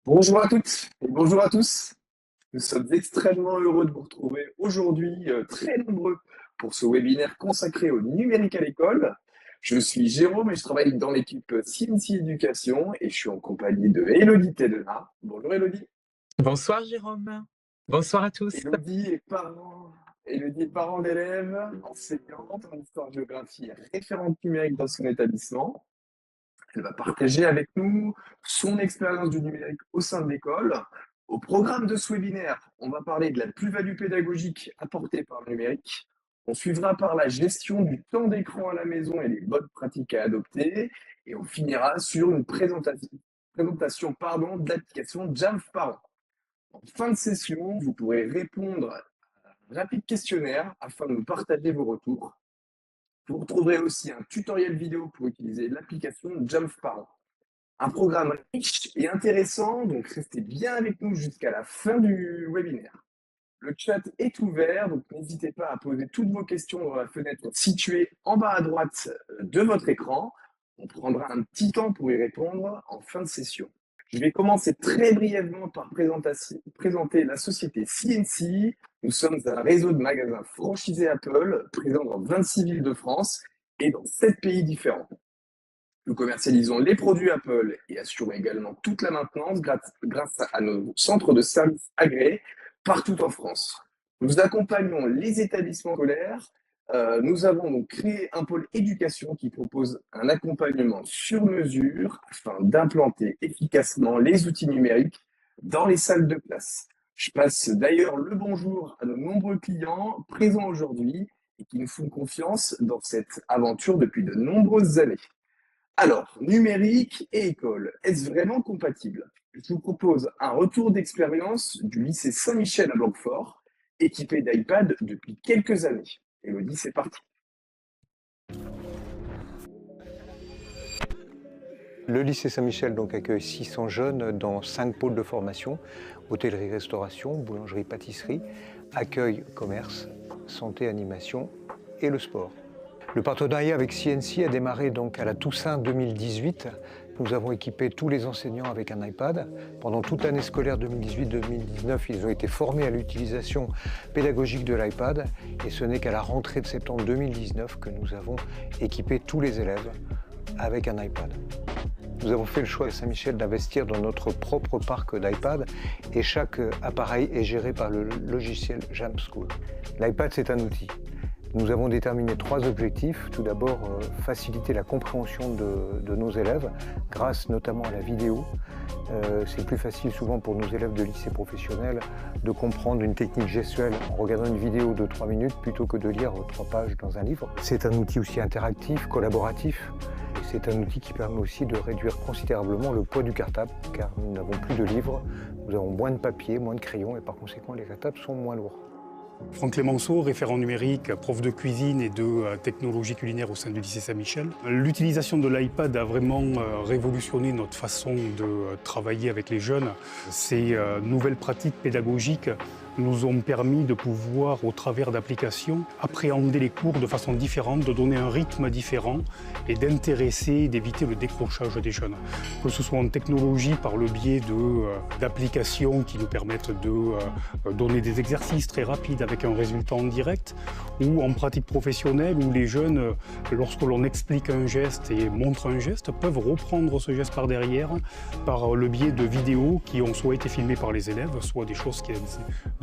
Bonjour à toutes et bonjour à tous. Nous sommes extrêmement heureux de vous retrouver aujourd'hui, très nombreux pour ce webinaire consacré au numérique à l'école. Je suis Jérôme et je travaille dans l'équipe CNC Éducation et je suis en compagnie de Élodie Tedena. Bonjour Élodie. Bonsoir Jérôme. Bonsoir à tous. Élodie est parent d'élèves, enseignante en histoire-géographie et référente numérique dans son établissement. Elle va partager avec nous son expérience du numérique au sein de l'école. Au programme de ce webinaire, on va parler de la plus-value pédagogique apportée par le numérique. On suivra par la gestion du temps d'écran à la maison et les bonnes pratiques à adopter. Et on finira sur une présentation de l'application Jamf Parent. En fin de session, vous pourrez répondre à un rapide questionnaire afin de nous partager vos retours. Vous retrouverez aussi un tutoriel vidéo pour utiliser l'application Jamf Parent. Un programme riche et intéressant, donc restez bien avec nous jusqu'à la fin du webinaire. Le chat est ouvert, donc n'hésitez pas à poser toutes vos questions dans la fenêtre située en bas à droite de votre écran. On prendra un petit temps pour y répondre en fin de session. Je vais commencer très brièvement par présenter la société CNC. Nous sommes un réseau de magasins franchisés Apple, présents dans 26 villes de France et dans 7 pays différents. Nous commercialisons les produits Apple et assurons également toute la maintenance grâce à nos centres de services agréés partout en France. Nous accompagnons les établissements scolaires. Nous avons donc créé un pôle éducation qui propose un accompagnement sur mesure afin d'implanter efficacement les outils numériques dans les salles de classe. Je passe d'ailleurs le bonjour à nos nombreux clients présents aujourd'hui et qui nous font confiance dans cette aventure depuis de nombreuses années. Alors, numérique et école, est-ce vraiment compatible? Je vous propose un retour d'expérience du lycée Saint-Michel à Blanquefort, équipé d'iPad depuis quelques années. Élodie, c'est parti. Le lycée Saint-Michel donc accueille 600 jeunes dans 5 pôles de formation, hôtellerie-restauration, boulangerie-pâtisserie, accueil, commerce, santé, animation et le sport. Le partenariat avec CNC a démarré donc à la Toussaint 2018. Nous avons équipé tous les enseignants avec un iPad. Pendant toute l'année scolaire 2018-2019, ils ont été formés à l'utilisation pédagogique de l'iPad. Et ce n'est qu'à la rentrée de septembre 2019 que nous avons équipé tous les élèves avec un iPad. Nous avons fait le choix à Saint-Michel d'investir dans notre propre parc d'iPad et chaque appareil est géré par le logiciel Jamf School. L'iPad, c'est un outil. Nous avons déterminé 3 objectifs. Tout d'abord, faciliter la compréhension de nos élèves, grâce notamment à la vidéo. C'est plus facile souvent pour nos élèves de lycée professionnel de comprendre une technique gestuelle en regardant une vidéo de 3 minutes plutôt que de lire 3 pages dans un livre. C'est un outil aussi interactif, collaboratif. Et c'est un outil qui permet aussi de réduire considérablement le poids du cartable, car nous n'avons plus de livres, nous avons moins de papier, moins de crayons et par conséquent les cartables sont moins lourds. Franck Clémenceau, référent numérique, prof de cuisine et de technologie culinaire au sein du lycée Saint-Michel. L'utilisation de l'iPad a vraiment révolutionné notre façon de travailler avec les jeunes. Ces nouvelles pratiques pédagogiques nous ont permis de pouvoir, au travers d'applications, appréhender les cours de façon différente, de donner un rythme différent et d'intéresser, d'éviter le décrochage des jeunes. Que ce soit en technologie par le biais d'applications qui nous permettent de donner des exercices très rapides avec un résultat en direct, ou en pratique professionnelle où les jeunes, lorsque l'on explique un geste et montre un geste, peuvent reprendre ce geste par derrière par le biais de vidéos qui ont soit été filmées par les élèves, soit des choses qui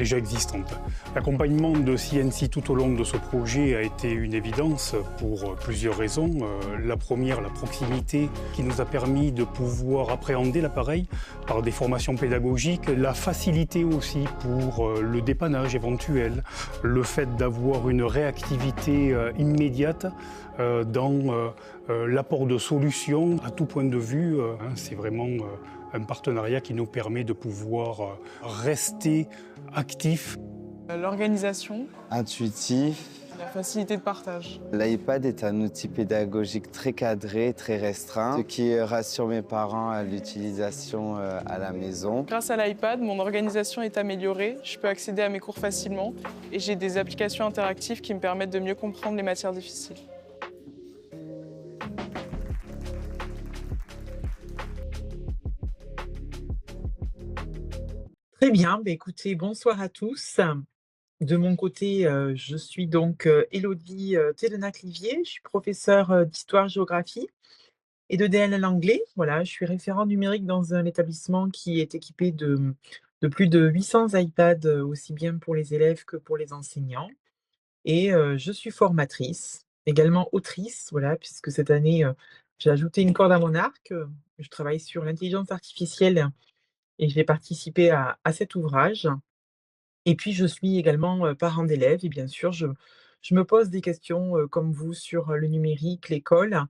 déjà existantes. L'accompagnement de CNC tout au long de ce projet a été une évidence pour plusieurs raisons. La première, la proximité qui nous a permis de pouvoir appréhender l'appareil par des formations pédagogiques, la facilité aussi pour le dépannage éventuel, le fait d'avoir une réactivité immédiate dans l'apport de solutions à tout point de vue. C'est vraiment un partenariat qui nous permet de pouvoir rester actifs. L'organisation, Intuitif. la facilité de partage. L'iPad est un outil pédagogique très cadré, très restreint, ce qui rassure mes parents à l'utilisation à la maison. Grâce à l'iPad, mon organisation est améliorée, je peux accéder à mes cours facilement et j'ai des applications interactives qui me permettent de mieux comprendre les matières difficiles. Très bien, écoutez, bonsoir à tous. De mon côté, je suis donc Élodie Thévenin-Clivier. Je suis professeure d'histoire-géographie et de DNL anglais. Voilà, je suis référent numérique dans un établissement qui est équipé de plus de 800 iPads, aussi bien pour les élèves que pour les enseignants. Et je suis formatrice, également autrice, voilà, puisque cette année, j'ai ajouté une corde à mon arc. Je travaille sur l'intelligence artificielle et je vais participer à cet ouvrage. Et puis je suis également, parent d'élèves et bien sûr je me pose des questions, comme vous sur, le numérique, l'école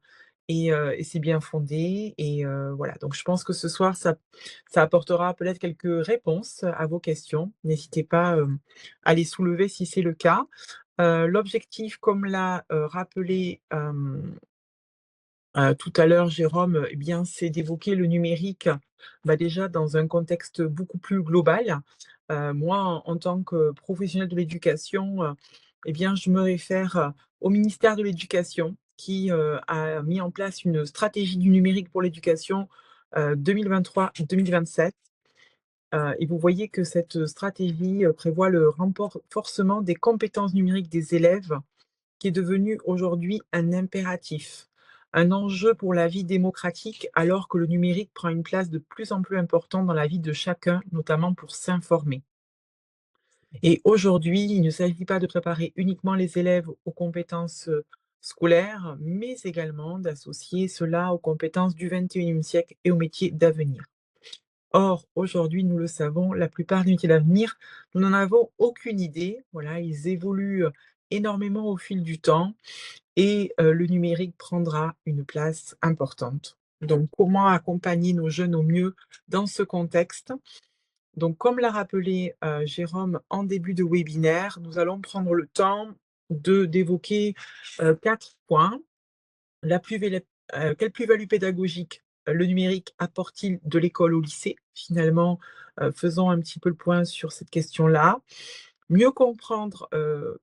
et c'est bien fondé et voilà. Donc je pense que ce soir ça apportera peut-être quelques réponses à vos questions. N'hésitez pas, à les soulever si c'est le cas. L'objectif comme l'a, rappelé, tout à l'heure Jérôme, eh bien, c'est d'évoquer le numérique, déjà dans un contexte beaucoup plus global. Moi, en tant que professionnelle de l'éducation, eh bien, je me réfère, au ministère de l'Éducation qui, a mis en place une stratégie du numérique pour l'éducation, 2023-2027. Et vous voyez que cette stratégie, prévoit le renforcement des compétences numériques des élèves qui est devenu aujourd'hui un impératif, un enjeu pour la vie démocratique, alors que le numérique prend une place de plus en plus importante dans la vie de chacun, notamment pour s'informer. Et aujourd'hui, il ne s'agit pas de préparer uniquement les élèves aux compétences scolaires, mais également d'associer cela aux compétences du 21e siècle et aux métiers d'avenir. Or, aujourd'hui, nous le savons, la plupart des métiers d'avenir, nous n'en avons aucune idée. Voilà, ils évoluent énormément au fil du temps et le numérique prendra une place importante. Donc comment accompagner nos jeunes au mieux dans ce contexte? Donc comme l'a rappelé, Jérôme en début de webinaire, nous allons prendre le temps d'évoquer, 4 points. La plus-value Quelle plus-value pédagogique, le numérique apporte-t-il de l'école au lycée? Finalement, faisons un petit peu le point sur cette question-là. Mieux comprendre,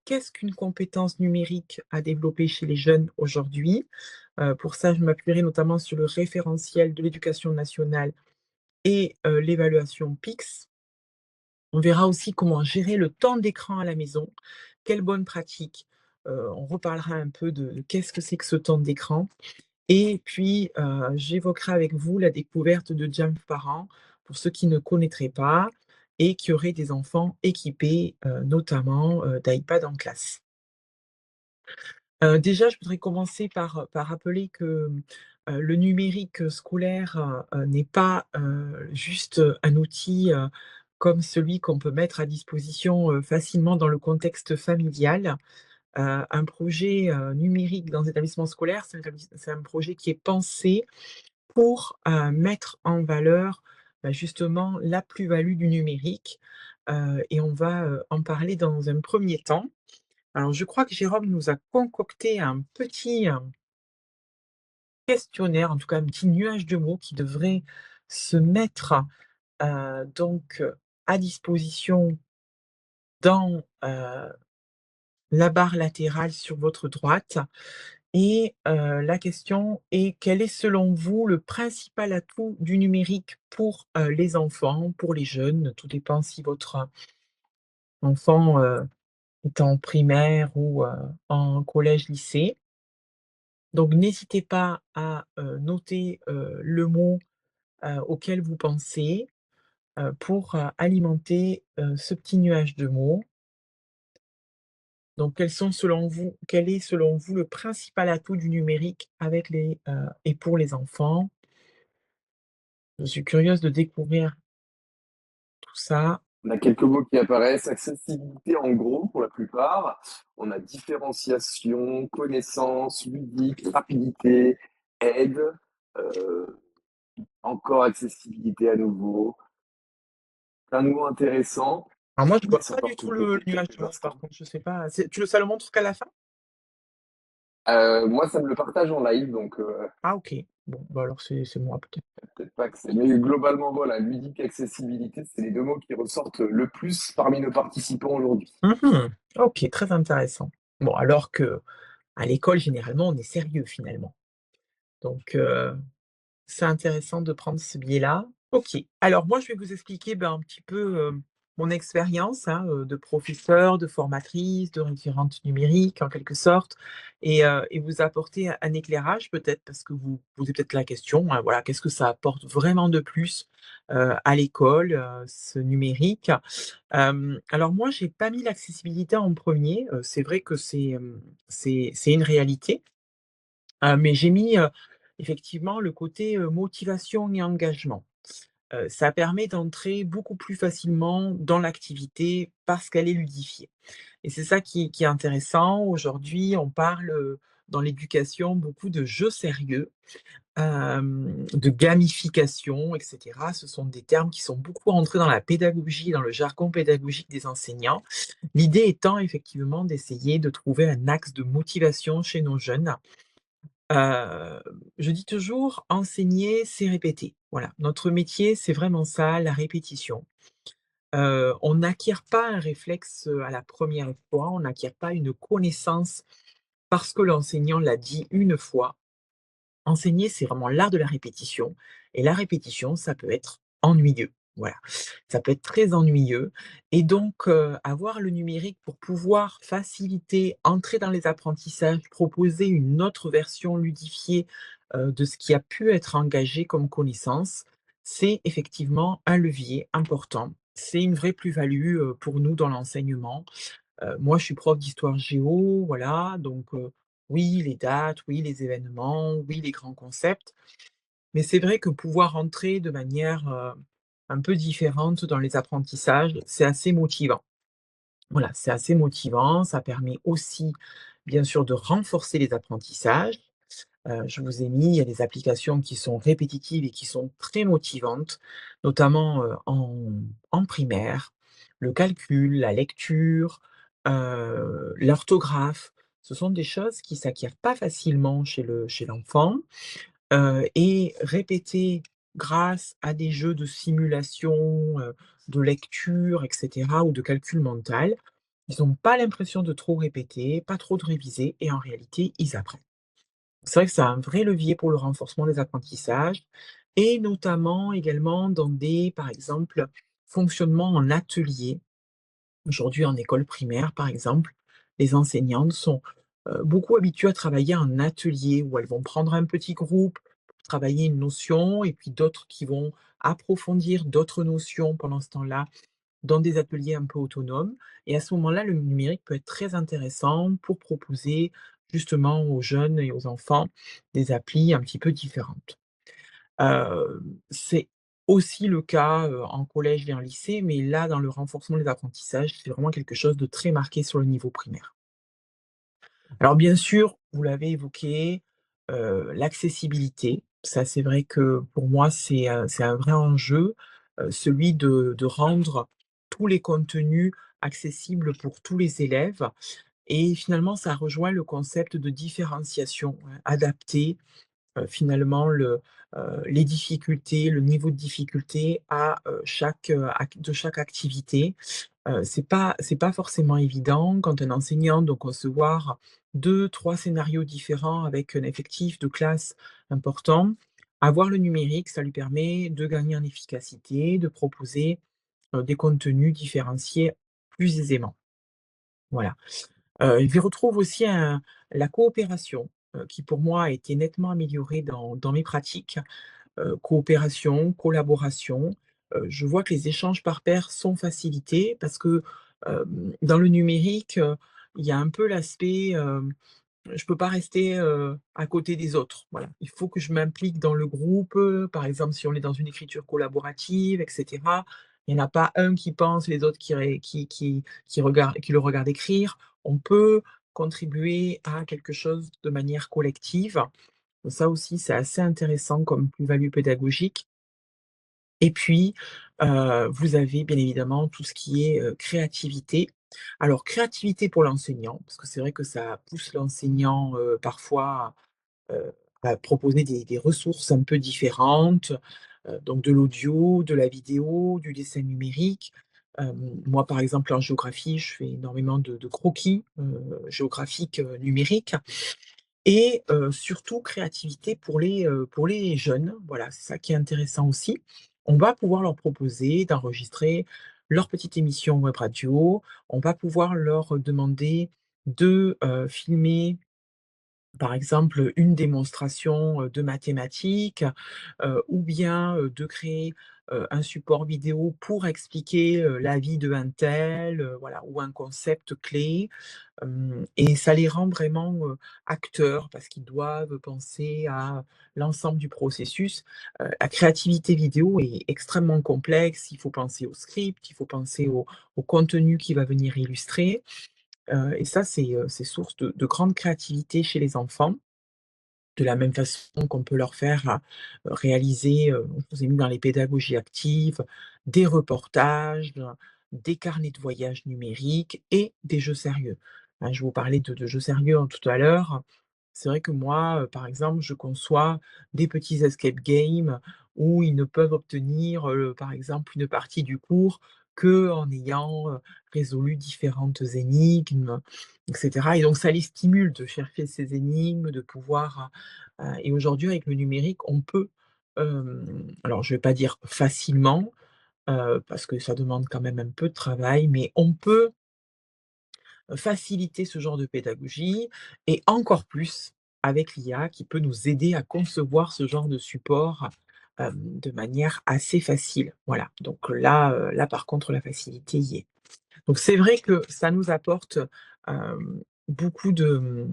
qu'est-ce qu'une compétence numérique à développer chez les jeunes aujourd'hui? Pour ça, je m'appuierai notamment sur le référentiel de l'éducation nationale et l'évaluation PICS. On verra aussi comment gérer le temps d'écran à la maison. Quelles bonnes pratiques? On reparlera un peu de qu'est-ce que c'est que ce temps d'écran? Et puis, j'évoquerai avec vous la découverte de Jam Parents, pour ceux qui ne connaîtraient pas et qui auraient des enfants équipés, notamment, d'iPad en classe. Déjà, je voudrais commencer par rappeler que, le numérique, scolaire, n'est pas, juste, un outil, comme celui qu'on peut mettre à disposition, facilement dans le contexte familial. Un projet, numérique dans un établissement scolaire, c'est un projet qui est pensé pour, mettre en valeur, justement la plus-value du numérique, et on va, en parler dans un premier temps. Alors je crois que Jérôme nous a concocté un petit, questionnaire, en tout cas un petit nuage de mots qui devrait se mettre, donc, à disposition dans, la barre latérale sur votre droite. Et la question est: quel est selon vous le principal atout du numérique pour, les enfants, pour les jeunes? Tout dépend si votre enfant, est en primaire ou, en collège, lycée. Donc n'hésitez pas à, noter, le mot, auquel vous pensez, pour, alimenter, ce petit nuage de mots. Donc quel est selon vous le principal atout du numérique avec les, et pour les enfants? Je suis curieuse de découvrir tout ça. On a quelques mots qui apparaissent. Accessibilité, en gros, pour la plupart. On a différenciation, connaissance, ludique, rapidité, aide, euh, encore accessibilité à nouveau. C'est un nouveau intéressant. Alors moi, je Mais vois ça pas du porte tout une le beauté nuage quelques de mots par instants. contre, je sais pas, ça le montre qu'à la fin? Moi, ça me le partage en live, donc Ah OK. Bon, bah alors c'est moi peut-être. peut-être pas que c'est. Mais globalement, voilà, ludique, accessibilité, c'est les deux mots qui ressortent le plus parmi nos participants aujourd'hui. Mmh. OK, très intéressant. Bon, alors que à l'école, généralement, on est sérieux finalement. Donc c'est intéressant de prendre ce biais-là. OK. Alors moi, je vais vous expliquer, un petit peu, mon expérience, hein, de professeure, de formatrice, de référente numérique en quelque sorte et vous apporter un éclairage peut-être parce que vous posez peut-être la question, hein, voilà, qu'est-ce que ça apporte vraiment de plus, à l'école, ce numérique? Alors moi, j'ai pas mis l'accessibilité en premier. C'est vrai que c'est une réalité, mais j'ai mis, effectivement le côté, motivation et engagement. Ça permet d'entrer beaucoup plus facilement dans l'activité parce qu'elle est ludifiée et c'est ça qui est intéressant. Aujourd'hui, on parle, dans l'éducation beaucoup de jeux sérieux, de gamification et cetera. Ce sont des termes qui sont beaucoup entrés dans la pédagogie, dans le jargon pédagogique des enseignants. L'idée étant effectivement d'essayer de trouver un axe de motivation chez nos jeunes. Heu, je dis toujours: «Enseigner, c'est répéter». Voilà, notre métier, c'est vraiment ça, la répétition. On n'acquiert pas un réflexe, à la première fois, on n'acquiert pas une connaissance parce que l'enseignant l'a dit une fois. Enseigner, c'est vraiment l'art de la répétition et la répétition, ça peut être ennuyeux. Voilà, ça peut être très ennuyeux et donc avoir le numérique pour pouvoir faciliter, entrer dans les apprentissages, proposer une autre version ludifiée, de ce qui a pu être engagé comme connaissance, c'est effectivement un levier important. C'est une vraie plus-value, pour nous dans l'enseignement. Moi, je suis prof d'histoire géo, voilà, donc oui, les dates, oui, les événements, oui, les grands concepts, mais c'est vrai que pouvoir entrer de manière, un peu différente dans les apprentissages, c'est assez motivant. Voilà, c'est assez motivant, ça permet aussi, bien sûr, de renforcer les apprentissages. Je vous ai mis, il y a des applications qui sont répétitives et qui sont très motivantes, notamment, en primaire. Le calcul, la lecture, l'orthographe, ce sont des choses qui s'acquièrent pas facilement chez l'enfant, et répéter grâce à des jeux de simulation, de lecture et cetera ou de calcul mental, ils ont pas l'impression de trop répéter, pas trop de réviser et en réalité, ils apprennent. C'est vrai que c'est un vrai levier pour le renforcement des apprentissages et notamment également dans des, par exemple, fonctionnements en atelier. Aujourd'hui, en école primaire, par exemple, les enseignantes sont, beaucoup habituées à travailler en atelier où elles vont prendre un petit groupe pour travailler une notion et puis d'autres qui vont approfondir d'autres notions pendant ce temps-là dans des ateliers un peu autonomes et à ce moment-là, le numérique peut être très intéressant pour proposer justement aux jeunes et aux enfants des applis un petit peu différentes. C'est aussi le cas, en collège et en lycée, mais là, dans le renforcement des apprentissages, c'est vraiment quelque chose de très marqué sur le niveau primaire. Alors bien sûr, vous l'avez évoqué, l'accessibilité. Ça, c'est vrai que pour moi, c'est un vrai enjeu, celui de rendre tous les contenus accessibles pour tous les élèves et finalement, ça rejoint le concept de différenciation, adaptée finalement les difficultés, le niveau de difficulté à, chaque activité. C'est pas forcément évident quand un enseignant doit concevoir 2, 3 scénarios différents avec un effectif de classe important. Avoir le numérique, ça lui permet de gagner en efficacité, de proposer, des contenus différenciés plus aisément. Voilà. Je retrouve aussi la coopération, qui pour moi a été nettement améliorée dans mes pratiques. Coopération, collaboration. Je vois que les échanges par pairs sont facilités parce que, dans le numérique, il y a un peu l'aspect, je peux pas rester, à côté des autres. Voilà. Il faut que je m'implique dans le groupe, par exemple, si on est dans une écriture collaborative et cetera. Il y en a pas un qui pense, les autres qui le regardent écrire. On peut contribuer à quelque chose de manière collective. Ça aussi, c'est assez intéressant comme plus-value pédagogique et puis, vous avez bien évidemment tout ce qui est, créativité. Alors créativité pour l'enseignant, parce que c'est vrai que ça pousse l'enseignant, parfois, heu, à proposer des ressources un peu différentes, donc de l'audio, de la vidéo, du dessin numérique. Moi, par exemple, en géographie, je fais énormément de croquis, géographiques, numériques et surtout créativité pour les jeunes. Voilà, c'est ça qui est intéressant aussi. on va pouvoir leur proposer d'enregistrer leur petite émission web radio. On va pouvoir leur demander de, filmer par exemple, une démonstration, de mathématiques, ou bien, de créer, un support vidéo pour expliquer, la vie de un tel, voilà, ou un concept clé. Et ça les rend vraiment, acteurs parce qu'ils doivent penser à l'ensemble du processus. La créativité vidéo est extrêmement complexe. Il faut penser au script, il faut penser au contenu qui va venir illustrer, et ça, c'est source de grande créativité chez les enfants. De la même façon qu'on peut leur faire, réaliser, je vous ai mis dans les pédagogies actives, des reportages, des carnets de voyage numériques et des jeux sérieux. Hein, je vous parlais de jeux sérieux, tout à l'heure. C'est vrai que moi, par exemple, je conçois des petits escape games où ils ne peuvent obtenir, par exemple, une partie du cours qu'en ayant, résolu différentes énigmes, et cetera, et donc ça les stimule de chercher ces énigmes, de pouvoir, et aujourd'hui avec le numérique, on peut, alors je vais pas dire facilement, parce que ça demande quand même un peu de travail, mais on peut faciliter ce genre de pédagogie et encore plus avec l'IA qui peut nous aider à concevoir ce genre de support, de manière assez facile. Voilà, donc là par contre la facilité y est. Donc c'est vrai que ça nous apporte, beaucoup de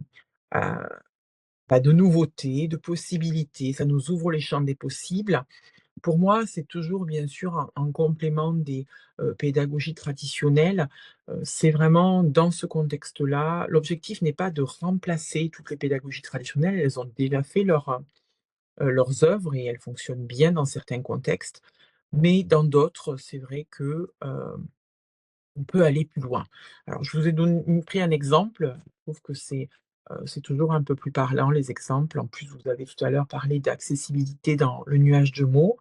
nouveautés, de possibilités, ça nous ouvre les champs des possibles. Pour moi, c'est toujours bien sûr un complément des, pédagogies traditionnelles. C'est vraiment dans ce contexte-là, l'objectif n'est pas de remplacer toutes les pédagogies traditionnelles, elles ont déjà fait leurs œuvres et elles fonctionnent bien dans certains contextes. Mais dans d'autres, c'est vrai que, on peut aller plus loin. Alors je vous ai pris un exemple, je trouve que c'est toujours un peu plus parlant les exemples. En plus, vous avez tout à l'heure parlé d'accessibilité dans le nuage de mots.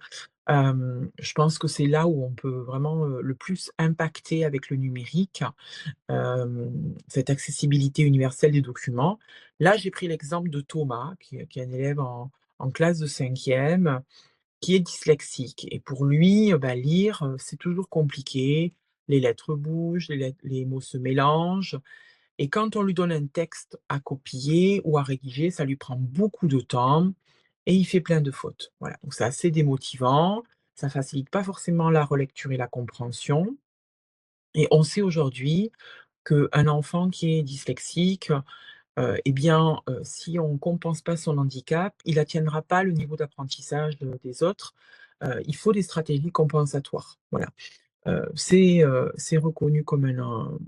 Je pense que c'est là où on peut vraiment, le plus impacter avec le numérique, cette accessibilité universelle des documents. Là, j'ai pris l'exemple de Thomas, qui est un élève en classe de 5e, qui est dyslexique et pour lui, bah, lire, c'est toujours compliqué. Les lettres bougent, les mots se mélangent et quand on lui donne un texte à copier ou à rédiger, ça lui prend beaucoup de temps et il fait plein de fautes. Voilà, donc c'est assez démotivant, ça facilite pas forcément la relecture et la compréhension et on sait aujourd'hui qu'un enfant qui est dyslexique, eh bien, si on compense pas son handicap, il atteindra pas le niveau d'apprentissage des autres. Il faut des stratégies compensatoires. Voilà. C'est reconnu comme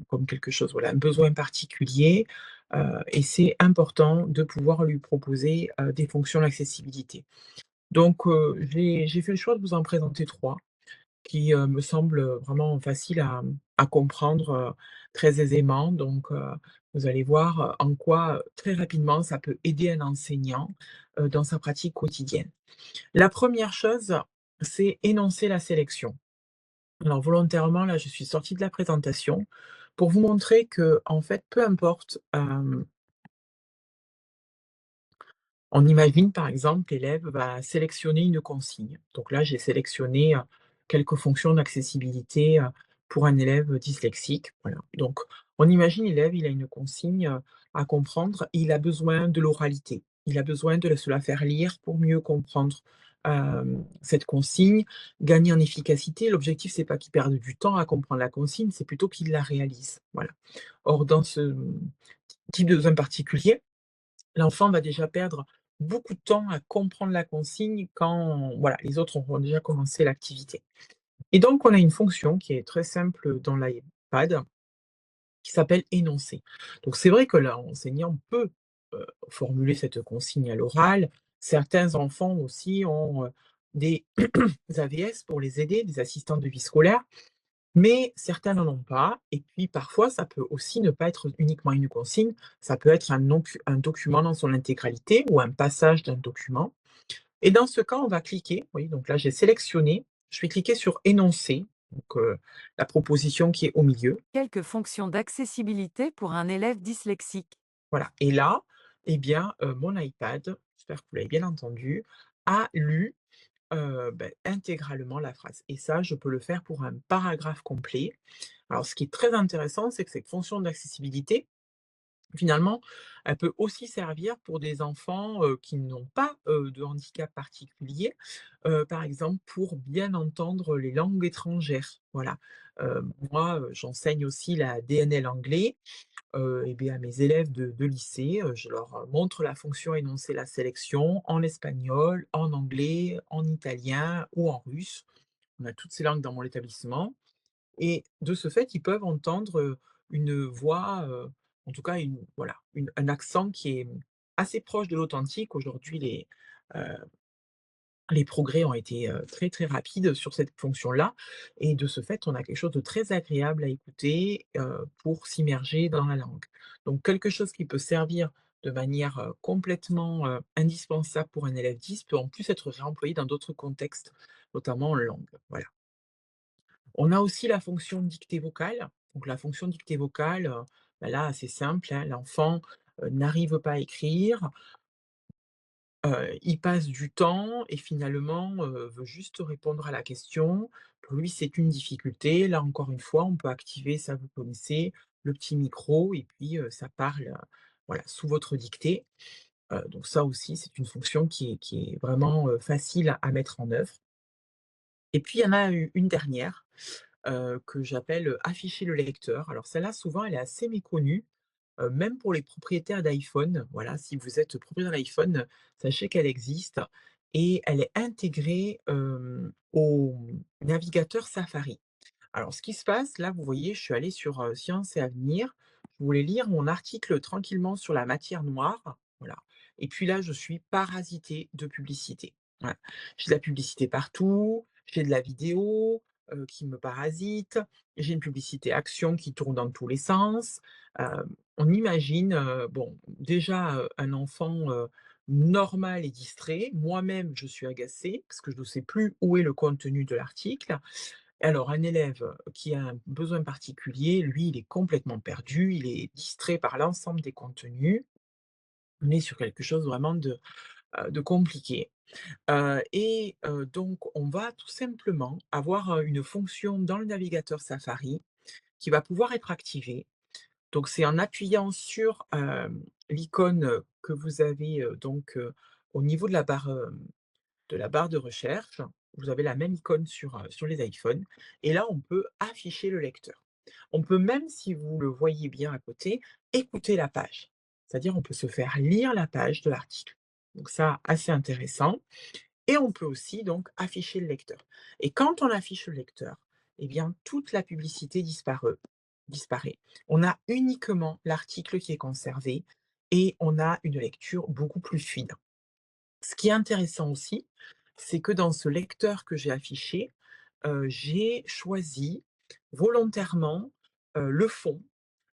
comme quelque chose, voilà, un besoin particulier, et c'est important de pouvoir lui proposer, des fonctions d'accessibilité. Donc, j'ai fait le choix de vous en présenter 3 qui, me semblent, vraiment faciles à comprendre, très aisément. Donc, vous allez voir, en quoi, très rapidement, ça peut aider un enseignant, dans sa pratique quotidienne. La première chose, c'est énoncer la sélection. Alors volontairement, là, je suis sortie de la présentation pour vous montrer que, en fait, peu importe, on imagine, par exemple, l'élève va sélectionner une consigne. Donc là, j'ai sélectionné, quelques fonctions d'accessibilité, pour un élève dyslexique, voilà. Donc on imagine l'élève, il a une consigne, à comprendre, il a besoin de l'oralité. Il a besoin de se la faire lire pour mieux comprendre, cette consigne, gagner en efficacité. L'objectif, c'est pas qu'il perde du temps à comprendre la consigne, c'est plutôt qu'il la réalise, voilà. Or dans ce type de besoin particulier, l'enfant va déjà perdre beaucoup de temps à comprendre la consigne quand, voilà, les autres auront déjà commencé l'activité. Et donc, on a une fonction qui est très simple dans l'iPad, qui s'appelle énoncer. Donc c'est vrai que l'enseignant peut, formuler cette consigne à l'oral. Certains enfants aussi ont, des AVS pour les aider, des assistants de vie scolaire. Mais certains n'en ont pas et puis parfois ça peut aussi ne pas être uniquement une consigne, ça peut être un document dans son intégralité ou un passage d'un document et dans ce cas, on va cliquer, oui, donc là j'ai sélectionné, je vais cliquer sur énoncer, donc la proposition qui est au milieu, Quelques fonctions d'accessibilité pour un élève dyslexique. voilà et là, eh bien, mon iPad, j'espère que vous l'avez bien entendu, a lu intégralement la phrase et ça, je peux le faire pour un paragraphe complet. Alors ce qui est très intéressant, c'est que cette fonction d'accessibilité, finalement, elle peut aussi servir pour des enfants, qui n'ont pas, de handicap particulier, par exemple pour bien entendre les langues étrangères. Voilà. Moi, j'enseigne aussi la DNL anglais, et bien à mes élèves de lycée, je leur montre la fonction énoncer la sélection en espagnol, en anglais, en italien ou en russe. On a toutes ces langues dans mon établissement et de ce fait, ils peuvent entendre, une voix, en tout cas un accent qui est, assez proche de l'authentique. Aujourd'hui, les progrès ont été, très, très rapides sur cette fonction-là et de ce fait, on a quelque chose de très agréable à écouter, pour s'immerger dans la langue. Donc quelque chose qui peut servir de manière, complètement, indispensable pour un élève 10 peut en plus être réemployé dans d'autres contextes, notamment en langue. Voilà. On a aussi la fonction dictée vocale. Donc la fonction dictée vocale, là, c'est simple, hein, l'enfant, n'arrive pas à écrire, il passe du temps et finalement, veut juste répondre à la question. Pour lui, c'est une difficulté. Là, encore une fois, on peut activer, ça vous connaissez, le petit micro et puis, ça parle, voilà, sous votre dictée. Donc ça aussi, c'est une fonction qui est vraiment, facile à mettre en œuvre. Et puis il y en a une dernière, que j'appelle, afficher le lecteur. Alors celle-là, souvent, elle est assez méconnue, même pour les propriétaires d'iPhone. Voilà, si vous êtes propriétaire d'iPhone, sachez qu'elle existe et elle est intégrée, au navigateur Safari. Alors, ce qui se passe, là, vous voyez, je suis allée sur, Science et Avenir. Je voulais lire mon article tranquillement sur la matière noire, voilà et puis là, je suis parasitée de publicité. Voilà. J'ai de la publicité partout, j'ai de la vidéo, qui me parasite, j'ai une publicité action qui tourne dans tous les sens. On imagine, bon, déjà, un enfant, normal est distrait. Moi-même, je suis agacée parce que je ne sais plus où est le contenu de l'article. Alors, un élève qui a un besoin particulier, lui, il est complètement perdu, il est distrait par l'ensemble des contenus. On est sur quelque chose vraiment de compliqué. Donc on va tout simplement avoir, une fonction dans le navigateur Safari qui va pouvoir être activée. Donc c'est en appuyant sur, l'icône, que vous avez, au niveau de la barre de recherche. Vous avez la même icône sur les iPhones et là, on peut afficher le lecteur. On peut même, si vous le voyez bien à côté, écouter la page. C'est-à-dire, on peut se faire lire la page de l'article. Donc ça, assez intéressant et on peut aussi donc afficher le lecteur et quand on affiche le lecteur, eh bien, toute la publicité disparaît. On a uniquement l'article qui est conservé et on a une lecture beaucoup plus fluide. Ce qui est intéressant aussi, c'est que dans ce lecteur que j'ai affiché, j'ai choisi volontairement, le fond.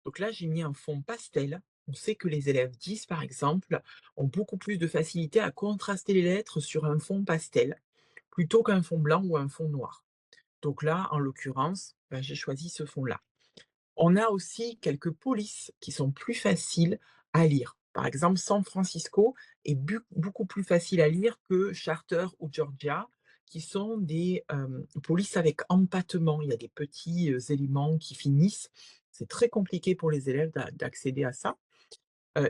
Donc là, j'ai mis un fond pastel. On sait que les élèves 10, par exemple, ont beaucoup plus de facilité à contraster les lettres sur un fond pastel, plutôt qu'un fond blanc ou un fond noir. Donc là, en l'occurrence, j'ai choisi ce fond-là. On a aussi quelques polices qui sont plus faciles à lire. Par exemple, San Francisco est beaucoup plus facile à lire que Charter ou Georgia, qui sont des polices avec empattement. Il y a des petits éléments qui finissent. C'est très compliqué pour les élèves d'accéder à ça.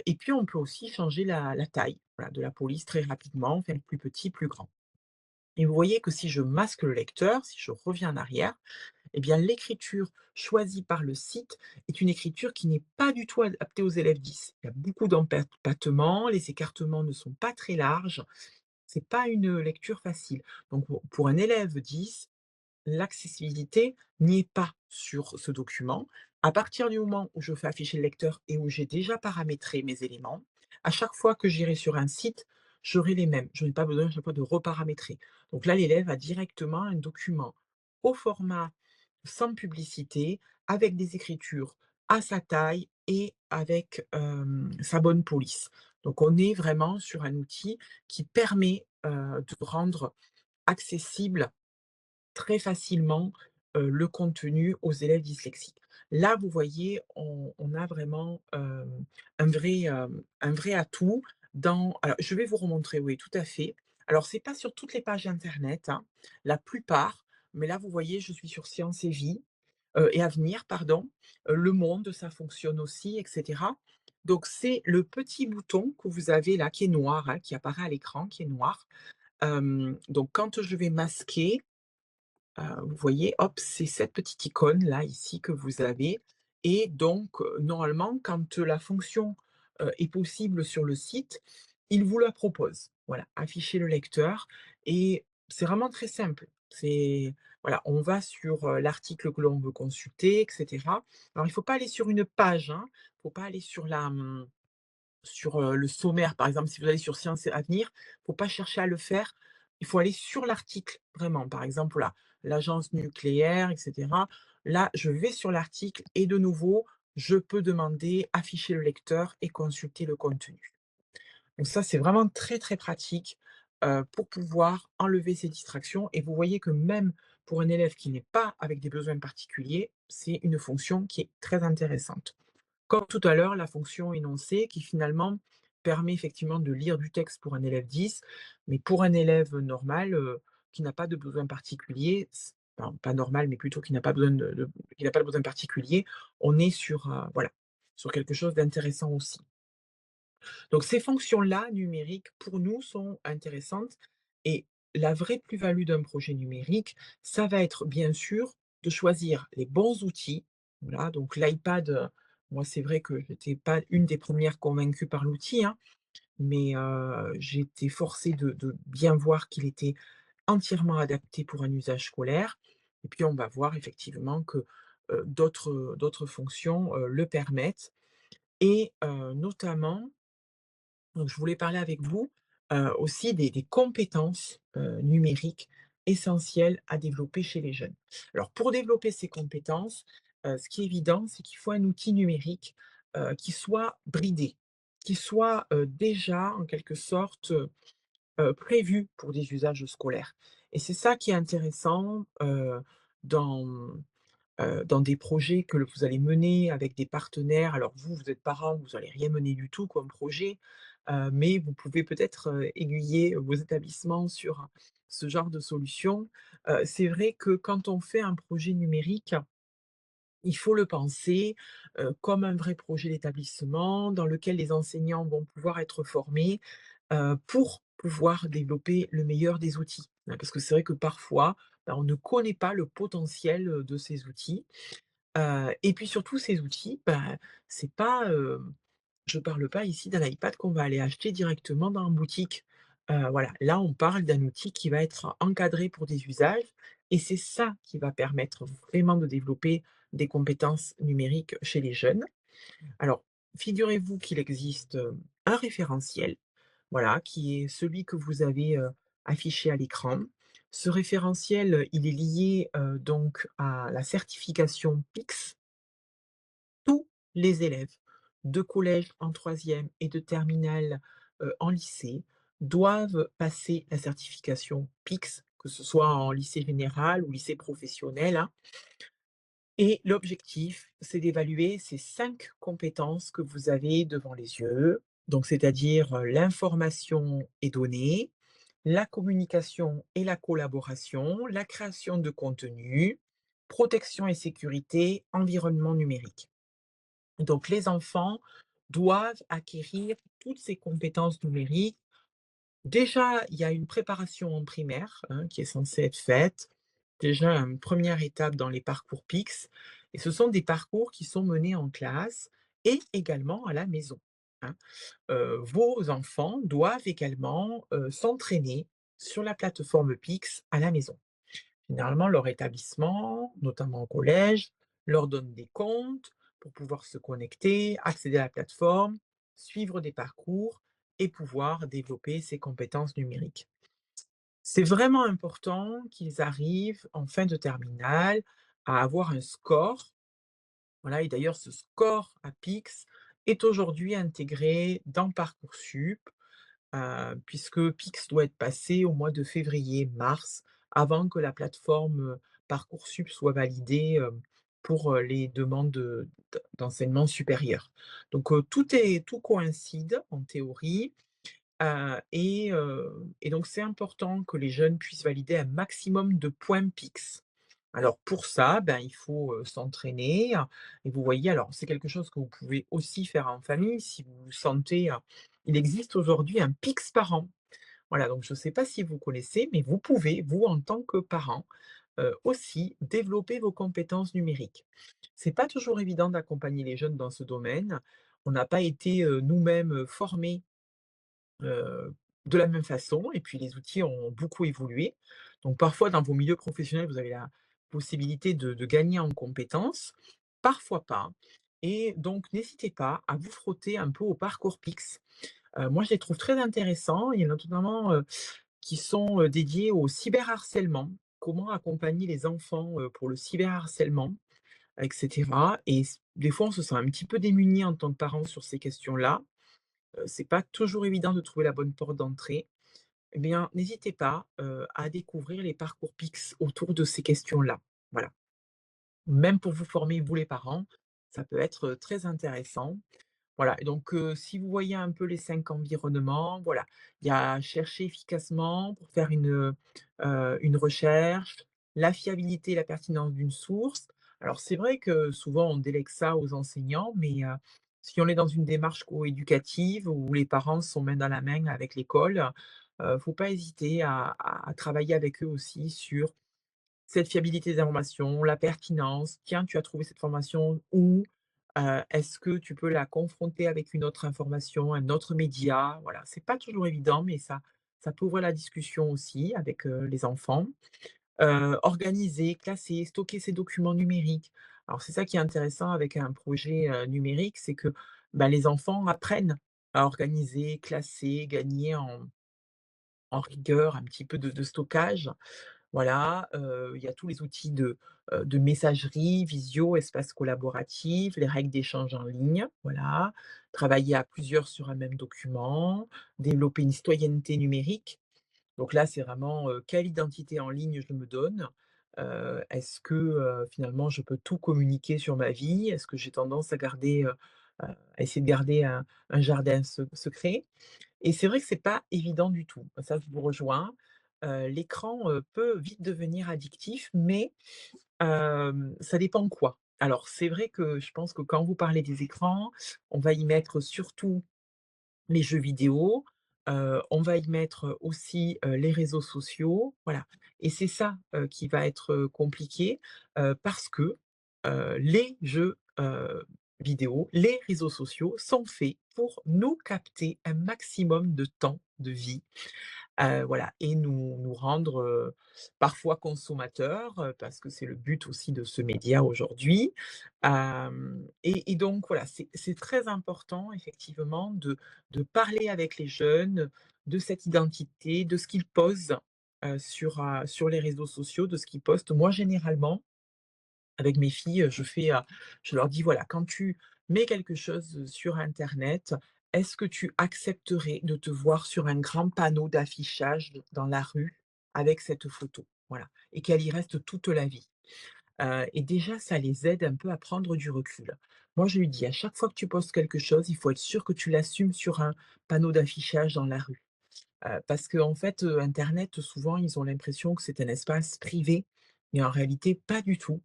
Et puis, on peut aussi changer la taille voilà, de la police très rapidement, faire plus petit, plus grand. Et vous voyez que si je masque le lecteur, si je reviens en arrière, eh bien, l'écriture choisie par le site est une écriture qui n'est pas du tout adaptée aux élèves 10. Il y a beaucoup d'empattements, les écartements ne sont pas très larges, c'est pas une lecture facile. Donc pour un élève 10, l'accessibilité n'y est pas sur ce document. À partir du moment où je fais afficher le lecteur et où j'ai déjà paramétré mes éléments, à chaque fois que j'irai sur un site, j'aurai les mêmes. Je n'ai pas besoin à chaque fois de reparamétrer. Donc là, l'élève a directement un document au format sans publicité, avec des écritures à sa taille et avec sa bonne police. Donc on est vraiment sur un outil qui permet de rendre accessible très facilement, le contenu aux élèves dyslexiques. Là, vous voyez, on a vraiment, un vrai atout dans alors je vais vous remontrer, oui, tout à fait. Alors, c'est pas sur toutes les pages internet, hein, la plupart, mais là, vous voyez, je suis sur Science et Avenir, pardon. Le Monde, ça fonctionne aussi, et cetera. Donc, c'est le petit bouton que vous avez là, qui est noir, hein, qui apparaît à l'écran, qui est noir. Donc, quand je vais masquer, vous voyez, hop, c'est cette petite icône là, ici, que vous avez et donc normalement, quand la fonction, est possible sur le site, il vous la propose. Voilà, afficher le lecteur et c'est vraiment très simple. C'est voilà, on va sur, l'article que l'on veut consulter et cetera. Alors il ne faut pas aller sur une page, hein, il ne faut pas aller sur sur, le sommaire, par exemple, si vous allez sur Sciences et Avenir, il ne faut pas chercher à le faire. Il faut aller sur l'article, vraiment. Par exemple, là, l'agence nucléaire et cetera. Là, je vais sur l'article et de nouveau, je peux demander afficher le lecteur et consulter le contenu. Donc ça, c'est vraiment très, très pratique, pour pouvoir enlever ces distractions et vous voyez que même pour un élève qui n'est pas avec des besoins particuliers, c'est une fonction qui est très intéressante. Comme tout à l'heure, la fonction énoncée qui finalement permet effectivement de lire du texte pour un élève 10, mais pour un élève normal, qui n'a pas de besoin particulier, enfin pas normal, mais plutôt qui n'a pas besoin qui n'a pas de besoin particulier, on est sur, voilà, sur quelque chose d'intéressant aussi. Donc ces fonctions-là numériques, pour nous, sont intéressantes et la vraie plus-value d'un projet numérique, ça va être bien sûr de choisir les bons outils. Voilà, donc l'iPad, moi c'est vrai que j'étais pas une des premières convaincues par l'outil, hein, mais j'ai été forcée de bien voir qu'il était entièrement adapté pour un usage scolaire et puis on va voir effectivement que, d'autres fonctions, le permettent et notamment donc je voulais parler avec vous, aussi des compétences, numériques essentielles à développer chez les jeunes. Alors pour développer ces compétences, ce qui est évident, c'est qu'il faut un outil numérique, qui soit bridé, qui soit, déjà en quelque sorte, prévu pour des usages scolaires et c'est ça qui est intéressant, dans dans des projets que vous allez mener avec des partenaires. Alors vous, vous êtes parents, vous allez rien mener du tout comme projet, mais vous pouvez peut-être, aiguiller vos établissements sur ce genre de solution. C'est vrai que quand on fait un projet numérique, il faut le penser, comme un vrai projet d'établissement dans lequel les enseignants vont pouvoir être formés, pour pouvoir développer le meilleur des outils. Hein, parce que c'est vrai que parfois, bah, on ne connaît pas le potentiel, de ces outils. Et puis surtout ces outils, bah, c'est pas, je parle pas ici d'un iPad qu'on va aller acheter directement dans la boutique. Voilà, là on parle d'un outil qui va être encadré pour des usages et c'est ça qui va permettre vraiment de développer des compétences numériques chez les jeunes. Alors, figurez-vous qu'il existe, un référentiel, voilà, qui est celui que vous avez, affiché à l'écran. Ce référentiel, il est lié, donc à la certification PICS. Tous les élèves de collège en troisième et de terminale, en lycée doivent passer la certification PICS, que ce soit en lycée général ou lycée professionnel, hein. Et l'objectif, c'est d'évaluer ces 5 compétences que vous avez devant les yeux, donc c'est-à-dire, l'information et données, la communication et la collaboration, la création de contenu, protection et sécurité, environnement numérique. Donc les enfants doivent acquérir toutes ces compétences numériques. Déjà, il y a une préparation en primaire, hein, qui est censée être faite. Déjà, une première étape dans les parcours PICS et ce sont des parcours qui sont menés en classe et également à la maison, hein. Vos enfants doivent également, s'entraîner sur la plateforme PICS à la maison. Généralement, leur établissement, notamment au collège, leur donne des comptes pour pouvoir se connecter, accéder à la plateforme, suivre des parcours et pouvoir développer ces compétences numériques. C'est vraiment important qu'ils arrivent en fin de terminale à avoir un score. Voilà, et d'ailleurs, ce score à PICS est aujourd'hui intégré dans Parcoursup. Puisque PICS doit être passé au mois de février-mars, avant que la plateforme, Parcoursup soit validée, pour, les demandes d'enseignement supérieur. Donc, tout coïncide en théorie. Et donc c'est important que les jeunes puissent valider un maximum de points PIX. Alors pour ça, ben, il faut, s'entraîner, et vous voyez, alors c'est quelque chose que vous pouvez aussi faire en famille si vous sentez, il existe aujourd'hui un PIX par an. Voilà, donc je ne sais pas si vous connaissez, mais vous pouvez, vous, en tant que parent, aussi développer vos compétences numériques. C'est pas toujours évident d'accompagner les jeunes dans ce domaine. On n'a pas été, nous-mêmes, formés de la même façon, et puis les outils ont beaucoup évolué. Donc parfois dans vos milieux professionnels, vous avez la possibilité de gagner en compétences, parfois pas. Et donc n'hésitez pas à vous frotter un peu au parcours PIX. Moi je les trouve très intéressants. Il y en a notamment, qui sont, dédiés au cyberharcèlement. Comment accompagner les enfants, pour le cyberharcèlement, et cetera. Et des fois on se sent un petit peu démuni en tant que parent sur ces questions-là. C'est pas toujours évident de trouver la bonne porte d'entrée. Eh bien, n'hésitez pas, à découvrir les parcours PIX autour de ces questions-là. Voilà. Même pour vous former, vous les parents, ça peut être, très intéressant. Voilà, et donc si vous voyez un peu les 5 environnements, voilà, il y a chercher efficacement pour faire une recherche, la fiabilité et la pertinence d'une source. Alors c'est vrai que souvent on délègue ça aux enseignants, mais si on est dans une démarche coéducative où les parents sont main dans la main avec l'école, faut pas hésiter à travailler avec eux aussi sur cette fiabilité des informations, la pertinence. Tiens, tu as trouvé cette formation où? Est-ce que tu peux la confronter avec une autre information, un autre média? Voilà, c'est pas toujours évident, mais ça peut ouvrir la discussion aussi avec, les enfants. Organiser, classer, stocker ses documents numériques. Alors c'est ça qui est intéressant avec un projet, numérique, c'est que, bah, les enfants apprennent à organiser, classer, gagner en rigueur, un petit peu de stockage. Voilà, il y a tous les outils de messagerie, visio, espace collaboratif, les règles d'échange en ligne, voilà. Travailler à plusieurs sur un même document, développer une citoyenneté numérique. Donc là, c'est vraiment, quelle identité en ligne je me donne? Est-ce que, finalement je peux tout communiquer sur ma vie? Est-ce que j'ai tendance à essayer de garder un jardin secret? Et c'est vrai que c'est pas évident du tout. Ça, je vous rejoins. L'écran, peut vite devenir addictif, mais ça dépend quoi. Alors c'est vrai que je pense que quand vous parlez des écrans, on va y mettre surtout les jeux vidéo, on va y mettre aussi, les réseaux sociaux, voilà. Et c'est ça, qui va être, compliqué, parce que, les jeux, vidéo, les réseaux sociaux sont faits pour nous capter un maximum de temps de vie. Voilà, et nous rendre, parfois consommateurs, parce que c'est le but aussi de ce média aujourd'hui. Et donc voilà, c'est très important effectivement de parler avec les jeunes de cette identité, de ce qu'ils posent, sur les réseaux sociaux, de ce qu'ils postent. Moi, généralement, avec mes filles, je leur dis: «Voilà, quand tu mets quelque chose sur internet, est-ce que tu accepterais de te voir sur un grand panneau d'affichage dans la rue avec cette photo?» Voilà, et qu'elle y reste toute la vie. Et déjà, ça les aide un peu à prendre du recul. Moi, je lui dis: «À chaque fois que tu postes quelque chose, il faut être sûr que tu l'assumes sur un panneau d'affichage dans la rue». Parce qu'en fait, internet, souvent, ils ont l'impression que c'est un espace privé, mais en réalité, pas du tout.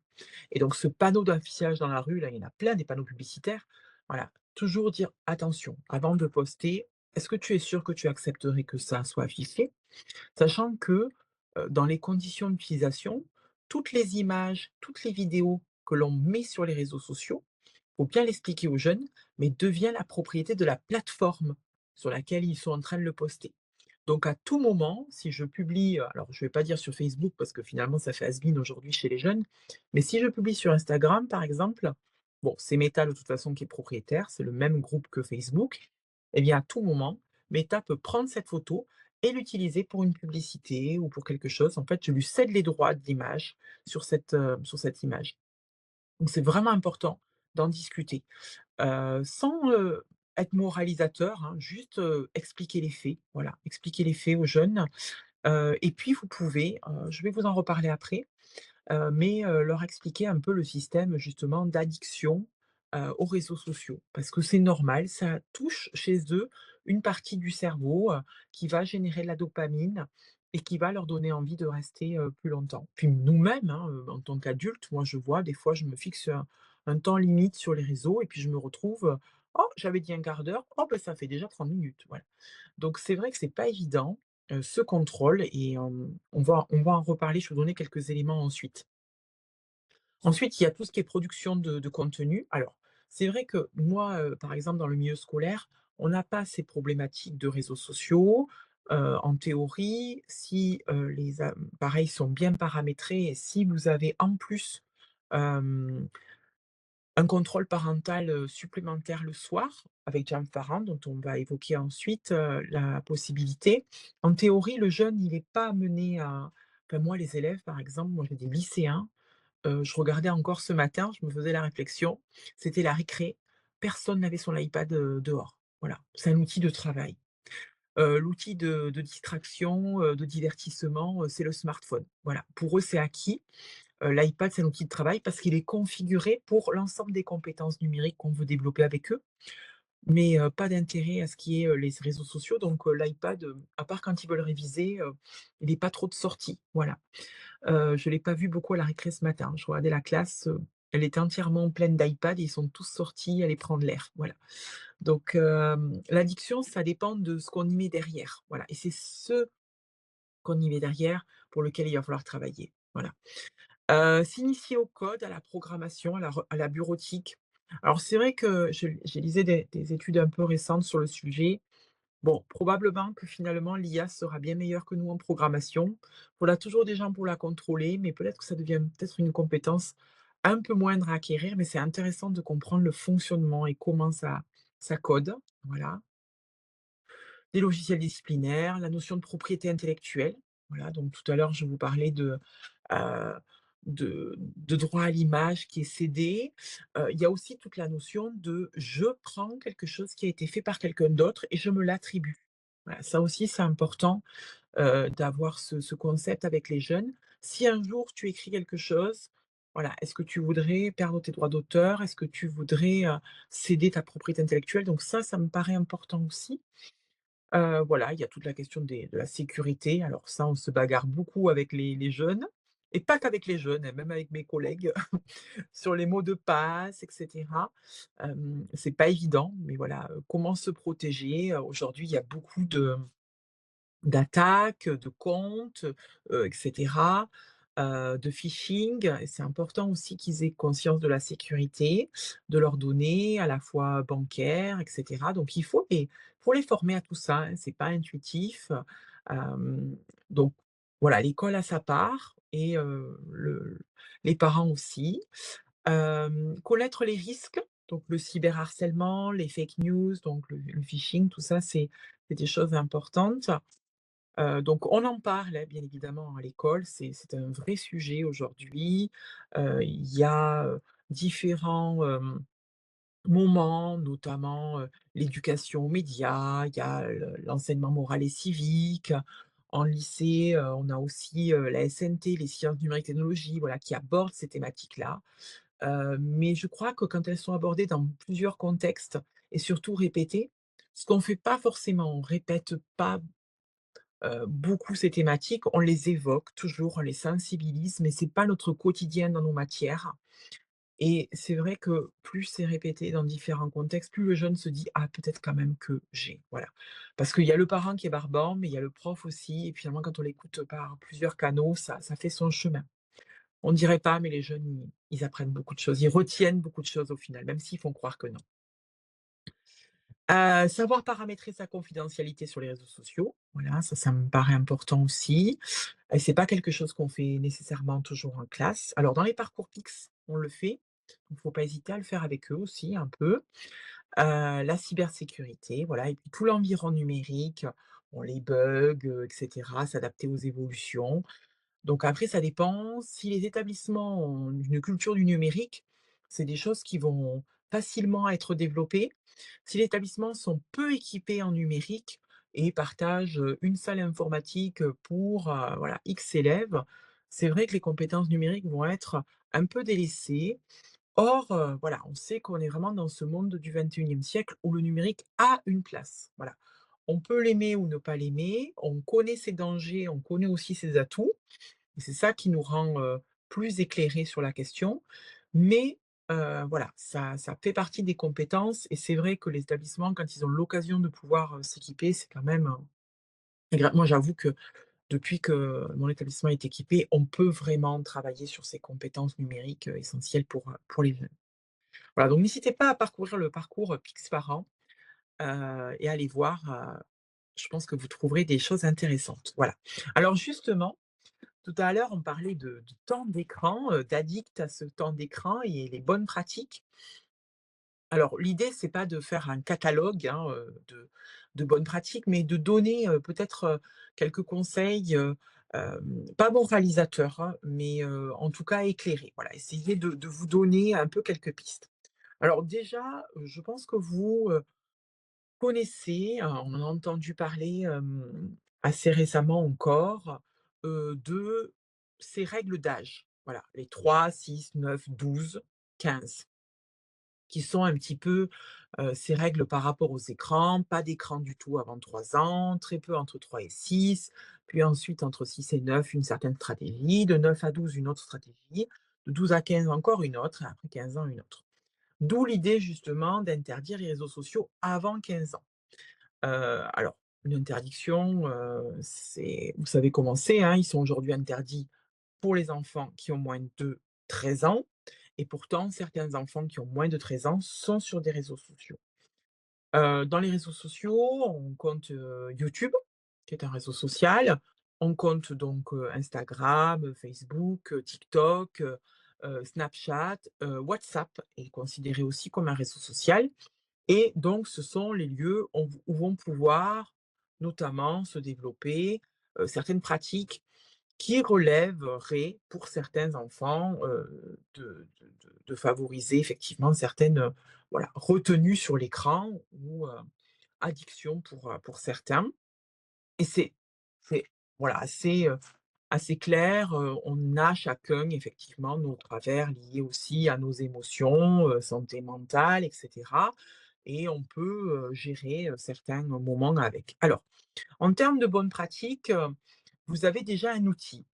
Et donc ce panneau d'affichage dans la rue, là, il y en a plein des panneaux publicitaires. Voilà, toujours dire: «Attention, avant de poster, est-ce que tu es sûr que tu accepterais que ça soit affiché?» Sachant que, dans les conditions d'utilisation, toutes les images, toutes les vidéos que l'on met sur les réseaux sociaux, faut bien l'expliquer aux jeunes, mais devient la propriété de la plateforme sur laquelle ils sont en train de le poster. Donc à tout moment, si je publie, alors je ne vais pas dire sur Facebook parce que finalement ça fait has-been aujourd'hui chez les jeunes, mais si je publie sur Instagram par exemple, bon, c'est Meta de toute façon qui est propriétaire, c'est le même groupe que Facebook, eh bien à tout moment, Meta peut prendre cette photo et l'utiliser pour une publicité ou pour quelque chose. En fait, je lui cède les droits de l'image sur cette image. Donc c'est vraiment important d'en discuter, sans, être moralisateur, hein, juste, expliquer les faits, voilà, expliquer les faits aux jeunes, et puis vous pouvez, je vais vous en reparler après, mais leur expliquer un peu le système justement d'addiction, aux réseaux sociaux. Parce que c'est normal, ça touche chez eux une partie du cerveau, qui va générer de la dopamine et qui va leur donner envie de rester, plus longtemps. Puis nous-mêmes, hein, en tant qu'adultes, moi je vois des fois je me fixe un temps limite sur les réseaux et puis je me retrouve, «Oh j'avais dit un quart d'heure, oh ben ça fait déjà 30 minutes», voilà. Donc c'est vrai que c'est pas évident, ce contrôle et on va en reparler, je vais vous donner quelques éléments ensuite. Ensuite, il y a tout ce qui est production de contenu. Alors, c'est vrai que moi, par exemple, dans le milieu scolaire, on n'a pas ces problématiques de réseaux sociaux. En théorie, si, les appareils sont bien paramétrés et si vous avez en plus, hem, un contrôle parental, supplémentaire le soir, avec Jam Parent dont on va évoquer ensuite, la possibilité. En théorie, le jeune, il est pas amené à enfin moi, les élèves, par exemple, moi j'ai des lycéens. Je regardais encore ce matin, je me faisais la réflexion, c'était la récré, personne n'avait son iPad, dehors. Voilà, c'est un outil de travail. L'outil de distraction, de divertissement, c'est le smartphone. Voilà, pour eux, c'est acquis. L'iPad, c'est un outil de travail parce qu'il est configuré pour l'ensemble des compétences numériques qu'on veut développer avec eux, mais pas d'intérêt à ce qui est, les réseaux sociaux donc l'iPad, à part quand ils veulent réviser, il est pas trop de sortie, voilà. Je l'ai pas vu beaucoup à la récré ce matin. Je regardais la classe, elle était entièrement pleine d'iPad et ils sont tous sortis aller prendre l'air, voilà. Donc l'addiction, ça dépend de ce qu'on y met derrière, voilà et c'est ce qu'on y met derrière pour lequel il va falloir travailler, voilà. S'initier au code, à la programmation, à la bureautique. Alors c'est vrai que j'ai lisais des études un peu récentes sur le sujet. Bon, probablement que finalement l'IA sera bien meilleure que nous en programmation. On a toujours des gens pour la contrôler, mais peut-être que ça devient peut-être une compétence un peu moindre à acquérir, mais c'est intéressant de comprendre le fonctionnement et comment ça code, voilà. Des logiciels disciplinaires, la notion de propriété intellectuelle, voilà, donc tout à l'heure je vous parlais heu, de droit à l'image qui est cédé. Il y a aussi toute la notion de: «Je prends quelque chose qui a été fait par quelqu'un d'autre et je me l'attribue». Voilà, ça aussi c'est important, d'avoir ce concept avec les jeunes. Si un jour tu écris quelque chose, voilà, est-ce que tu voudrais perdre tes droits d'auteur? Est-ce que tu voudrais, céder ta propriété intellectuelle? Donc ça me paraît important aussi. Voilà, il y a toute la question de la sécurité. Alors ça, on se bagarre beaucoup avec les jeunes et pas qu'avec les jeunes, hein, même avec mes collègues sur les mots de passe et cetera. C'est pas évident, mais voilà, comment se protéger? Aujourd'hui, il y a beaucoup d'attaques, de comptes, et cetera, de phishing et c'est important aussi qu'ils aient conscience de la sécurité de leurs données, à la fois bancaires et cetera. Donc il faut les former à tout ça, hein, c'est pas intuitif, donc voilà, l'école a sa part et les parents aussi. Connaître les risques, donc le cyberharcèlement, les fake news, donc le phishing, tout ça, c'est des choses importantes. Donc on en parle, hein, bien évidemment à l'école, c'est un vrai sujet aujourd'hui. Il y a, différents, moments, notamment, l'éducation aux médias, il y a l'enseignement moral et civique. En lycée, on a aussi, la SNT, les sciences numériques et technologies, voilà, qui abordent ces thématiques-là. Mais je crois que quand elles sont abordées dans plusieurs contextes et surtout répétées, ce qu'on fait pas forcément, on répète pas beaucoup ces thématiques, on les évoque toujours, on les sensibilise, mais c'est pas notre quotidien dans nos matières et c'est vrai que plus c'est répété dans différents contextes, plus le jeune se dit: «Ah peut-être quand même que j'ai», voilà. Parce qu'il y a le parent qui est barbant, mais il y a le prof aussi et finalement quand on l'écoute par plusieurs canaux, ça fait son chemin. On dirait pas, mais les jeunes, ils apprennent beaucoup de choses, ils retiennent beaucoup de choses au final, même s'ils font croire que non. Savoir paramétrer sa confidentialité sur les réseaux sociaux, voilà, ça me paraît important aussi et c'est pas quelque chose qu'on fait nécessairement toujours en classe. Alors dans les parcours PIX, on le fait, donc faut pas hésiter à le faire avec eux aussi un peu. La cybersécurité, voilà et puis tout l'environnement numérique, bon les bugs, et cetera, s'adapter aux évolutions. Donc après, ça dépend. Si les établissements ont une culture du numérique, c'est des choses qui vont facilement être développées. Si les établissements sont peu équipés en numérique et partagent, une salle informatique, pour, voilà, X élèves, c'est vrai que les compétences numériques vont être un peu délaissées. Or, voilà, on sait qu'on est vraiment dans ce monde du 21e siècle où le numérique a une place. Voilà. on peut l'aimer ou ne pas l'aimer, on connaît ses dangers, on connaît aussi ses atouts et c'est ça qui nous rend, plus éclairés sur la question. Mais, voilà, ça fait partie des compétences et c'est vrai que les établissements, quand ils ont l'occasion de pouvoir, s'équiper, c'est quand même, agréable. Moi, j'avoue que depuis que mon établissement est équipé, on peut vraiment travailler sur ces compétences numériques, essentielles pour les jeunes. Voilà, donc n'hésitez pas à parcourir le parcours, Pix-Parents, et aller voir, je pense que vous trouverez des choses intéressantes. Voilà. Alors justement, tout à l'heure, on parlait de temps d'écran, d'addict à ce temps d'écran et les bonnes pratiques. Alors l'idée, c'est pas de faire un catalogue, hein, de bonnes pratiques, mais de donner, peut-être, quelques conseils, pas moralisateurs, hein, mais, en tout cas éclairés. Voilà, essayer de vous donner un peu quelques pistes. Alors déjà, je pense que vous, connaissez, on en a entendu parler, assez récemment encore, de ces règles d'âge. Voilà, les 3, 6, 9, 12, 15, qui sont un petit peu, ces règles par rapport aux écrans. Pas d'écran du tout avant 3 ans, très peu entre 3 et 6, puis ensuite entre 6 et 9 une certaine stratégie, de 9 à 12 une autre stratégie, de 12 à 15 encore une autre et après 15 ans une autre. D'où l'idée justement d'interdire les réseaux sociaux avant 15 ans. Alors, une interdiction, c'est vous savez comment c'est, hein, ils sont aujourd'hui interdits pour les enfants qui ont moins de 13 ans et pourtant certains enfants qui ont moins de 13 ans sont sur des réseaux sociaux. Dans les réseaux sociaux, on compte, YouTube, qui est un réseau social. On compte donc, Instagram, Facebook, TikTok, Snapchat, WhatsApp est considéré aussi comme un réseau social. Et donc, ce sont les lieux où vont pouvoir notamment se développer, certaines pratiques qui relèveraient pour certains enfants, de favoriser effectivement certaines, voilà, retenues sur l'écran ou, addiction pour certains. Et c'est voilà assez clair, on a chacun effectivement nos travers liés aussi à nos émotions, santé mentale et cetera et on peut, gérer, certains moments avec. Alors, en termes de bonnes pratiques, vous avez déjà un outil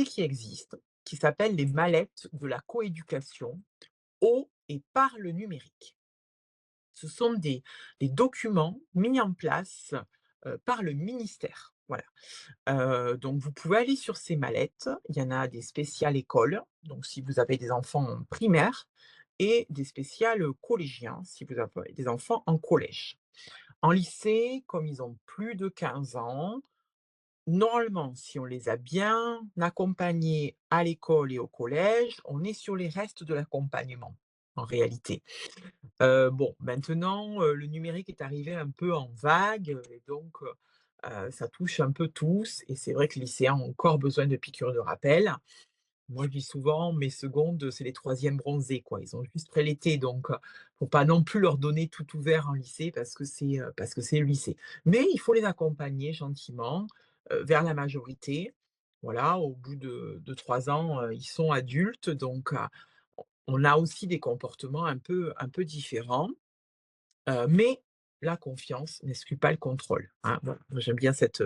qui existe, qui s'appelle les mallettes de la coéducation au et par le numérique. Ce sont des documents mis en place, par le ministère. Voilà. Donc vous pouvez aller sur ces mallettes. Il y en a des spéciales écoles, donc si vous avez des enfants en primaire et des spéciales, collégiens, si vous avez des enfants en collège. En lycée, comme ils ont plus de 15 ans, normalement, si on les a bien accompagnés à l'école et au collège, on est sur les restes de l'accompagnement, en réalité. Bon, maintenant, le numérique est arrivé un peu en vague, et donc ça touche un peu tous et c'est vrai que les lycéens ont encore besoin de piqûres de rappel. Moi, je dis souvent: «Mes secondes, c'est les troisièmes bronzés, quoi». Ils ont juste fait l'été, donc faut pas non plus leur donner tout ouvert en lycée parce que c'est le lycée. Mais il faut les accompagner gentiment, vers la majorité. Voilà, au bout de 3 ans, ils sont adultes, donc on a aussi des comportements un peu différents, mais la confiance n'exclut pas le contrôle, hein. Voilà, moi j'aime bien cette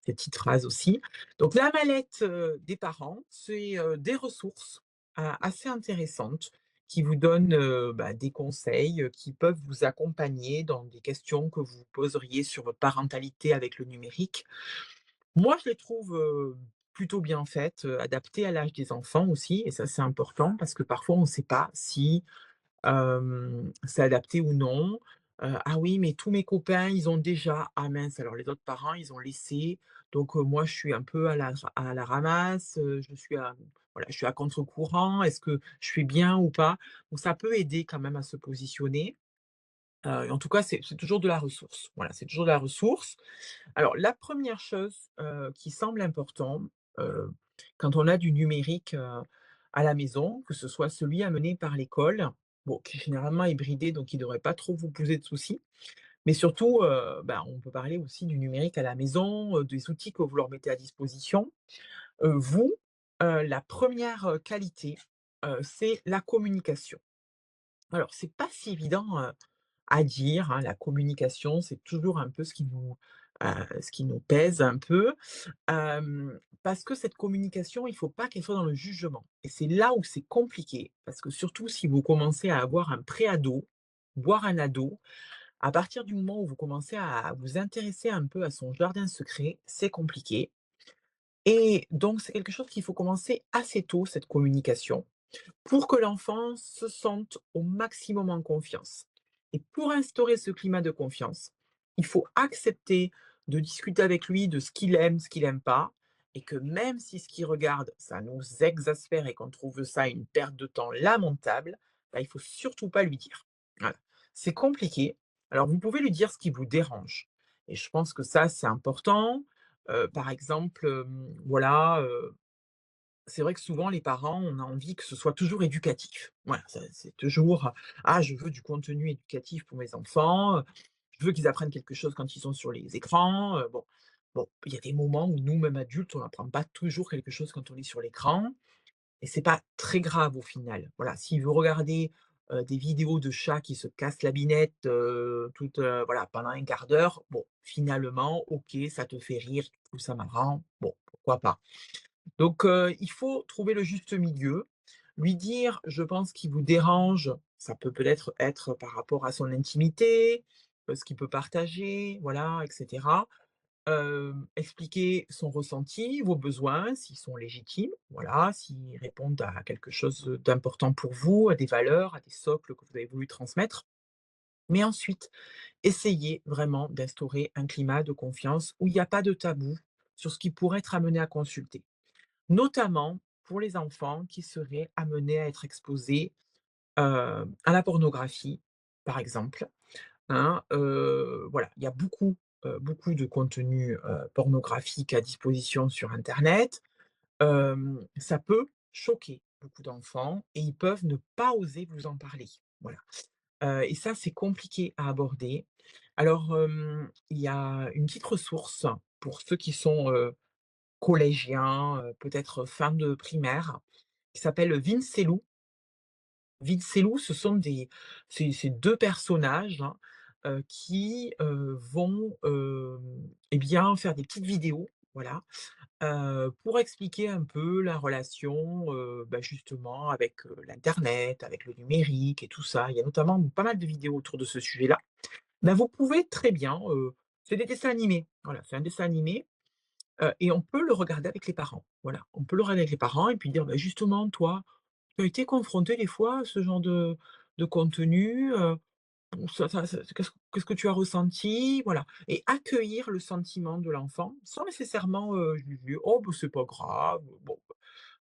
petite phrase aussi. Donc la mallette, des parents, c'est, des ressources, assez intéressantes qui vous donnent, bah, des conseils, qui peuvent vous accompagner dans des questions que vous poseriez sur votre parentalité avec le numérique. Moi, je les trouve, plutôt bien faites, adaptées à l'âge des enfants aussi et ça, c'est important parce que parfois on ne sait pas si c'est adapté ou non. «Ah oui, mais tous mes copains, ils ont déjà. Ah mince, alors les autres parents, ils ont laissé, donc moi, je suis un peu à la ramasse, voilà, je suis à contre-courant. Est-ce que je fais bien ou pas?» Donc ça peut aider quand même à se positionner. En tout cas, c'est toujours de la ressource. Voilà, c'est toujours de la ressource. Alors la première chose, qui semble important, heu, quand on a du numérique, à la maison, que ce soit celui amené par l'école, bon, qui est généralement hybridé, donc il ne devrait pas trop vous poser de soucis. Mais surtout, ben, on peut parler aussi du numérique à la maison, des outils que vous leur mettez à disposition. Vous, la première re qualité, c'est la communication. Alors c'est pas si évident, à dire, hein. La communication, c'est toujours un peu ce qui nous pèse un peu, parce que cette communication, il faut pas qu'elle soit dans le jugement et c'est là où c'est compliqué, parce que surtout si vous commencez à avoir un pré-ado, voire un ado, à partir du moment où vous commencez à vous intéresser un peu à son jardin secret, c'est compliqué et donc c'est quelque chose qu'il faut commencer assez tôt, cette communication, pour que l'enfant se sente au maximum en confiance. Et pour instaurer ce climat de confiance, il faut accepter de discuter avec lui de ce qu'il n'aime pas, et que même si ce qu'il regarde, ça nous exaspère et qu'on trouve ça une perte de temps lamentable, bah, il faut surtout pas lui dire. Voilà. C'est compliqué. Alors vous pouvez lui dire ce qui vous dérange. Et je pense que ça, c'est important. Par exemple, voilà, c'est vrai que souvent les parents, on a envie que ce soit toujours éducatif. Voilà, c'est toujours: «Ah, je veux du contenu éducatif pour mes enfants, je veux qu'ils apprennent quelque chose quand ils sont sur les écrans», bon, il y a des moments où nous, même adultes, on n'apprend pas toujours quelque chose quand on est sur l'écran et c'est pas très grave au final. Voilà, s'il veut regarder, des vidéos de chats qui se cassent la binette, voilà, pendant un quart d'heure, bon, finalement, OK, ça te fait rire, tu trouves ça marrant, bon, pourquoi pas. Donc, il faut trouver le juste milieu, lui dire: «Je pense qu'il vous dérange», ça peut peut-être être par rapport à son intimité, ce qu'il peut partager, voilà et cetera. Expliquer son ressenti, vos besoins, s'ils sont légitimes, voilà, s'ils répondent à quelque chose, d'important pour vous, à des valeurs, à des socles que vous avez voulu transmettre. Mais ensuite, essayez vraiment d'instaurer un climat de confiance où il y a pas de tabou sur ce qui pourrait être amené à consulter. Notamment pour les enfants qui seraient amenés à être exposés, à la pornographie, par exemple, hein. Voilà, il y a beaucoup de contenus, pornographiques à disposition sur internet. Ça peut choquer beaucoup d'enfants et ils peuvent ne pas oser vous en parler. Voilà, et ça, c'est compliqué à aborder. Alors, il y a une petite ressource pour ceux qui sont, collégiens, peut-être fin de primaire, qui s'appelle Vince et Lou. Vince et Lou, ce sont c'est 2 personnages, hein, qui, vont, et bien, faire des petites vidéos, voilà, pour expliquer un peu la relation, bah, justement avec, l'internet, avec le numérique et tout ça. Il y a notamment pas mal de vidéos autour de ce sujet-là. Bah, vous pouvez très bien, c'est des dessins animés, voilà, c'est un dessin animé. Et on peut le regarder avec les parents, voilà. On peut le regarder avec les parents et puis dire: «Bah, justement, toi, tu as été confronté des fois à ce genre de contenu, ça qu'est-ce que tu as ressenti?» Voilà et accueillir le sentiment de l'enfant sans nécessairement, juger: «Oh, bah, c'est pas grave, bon».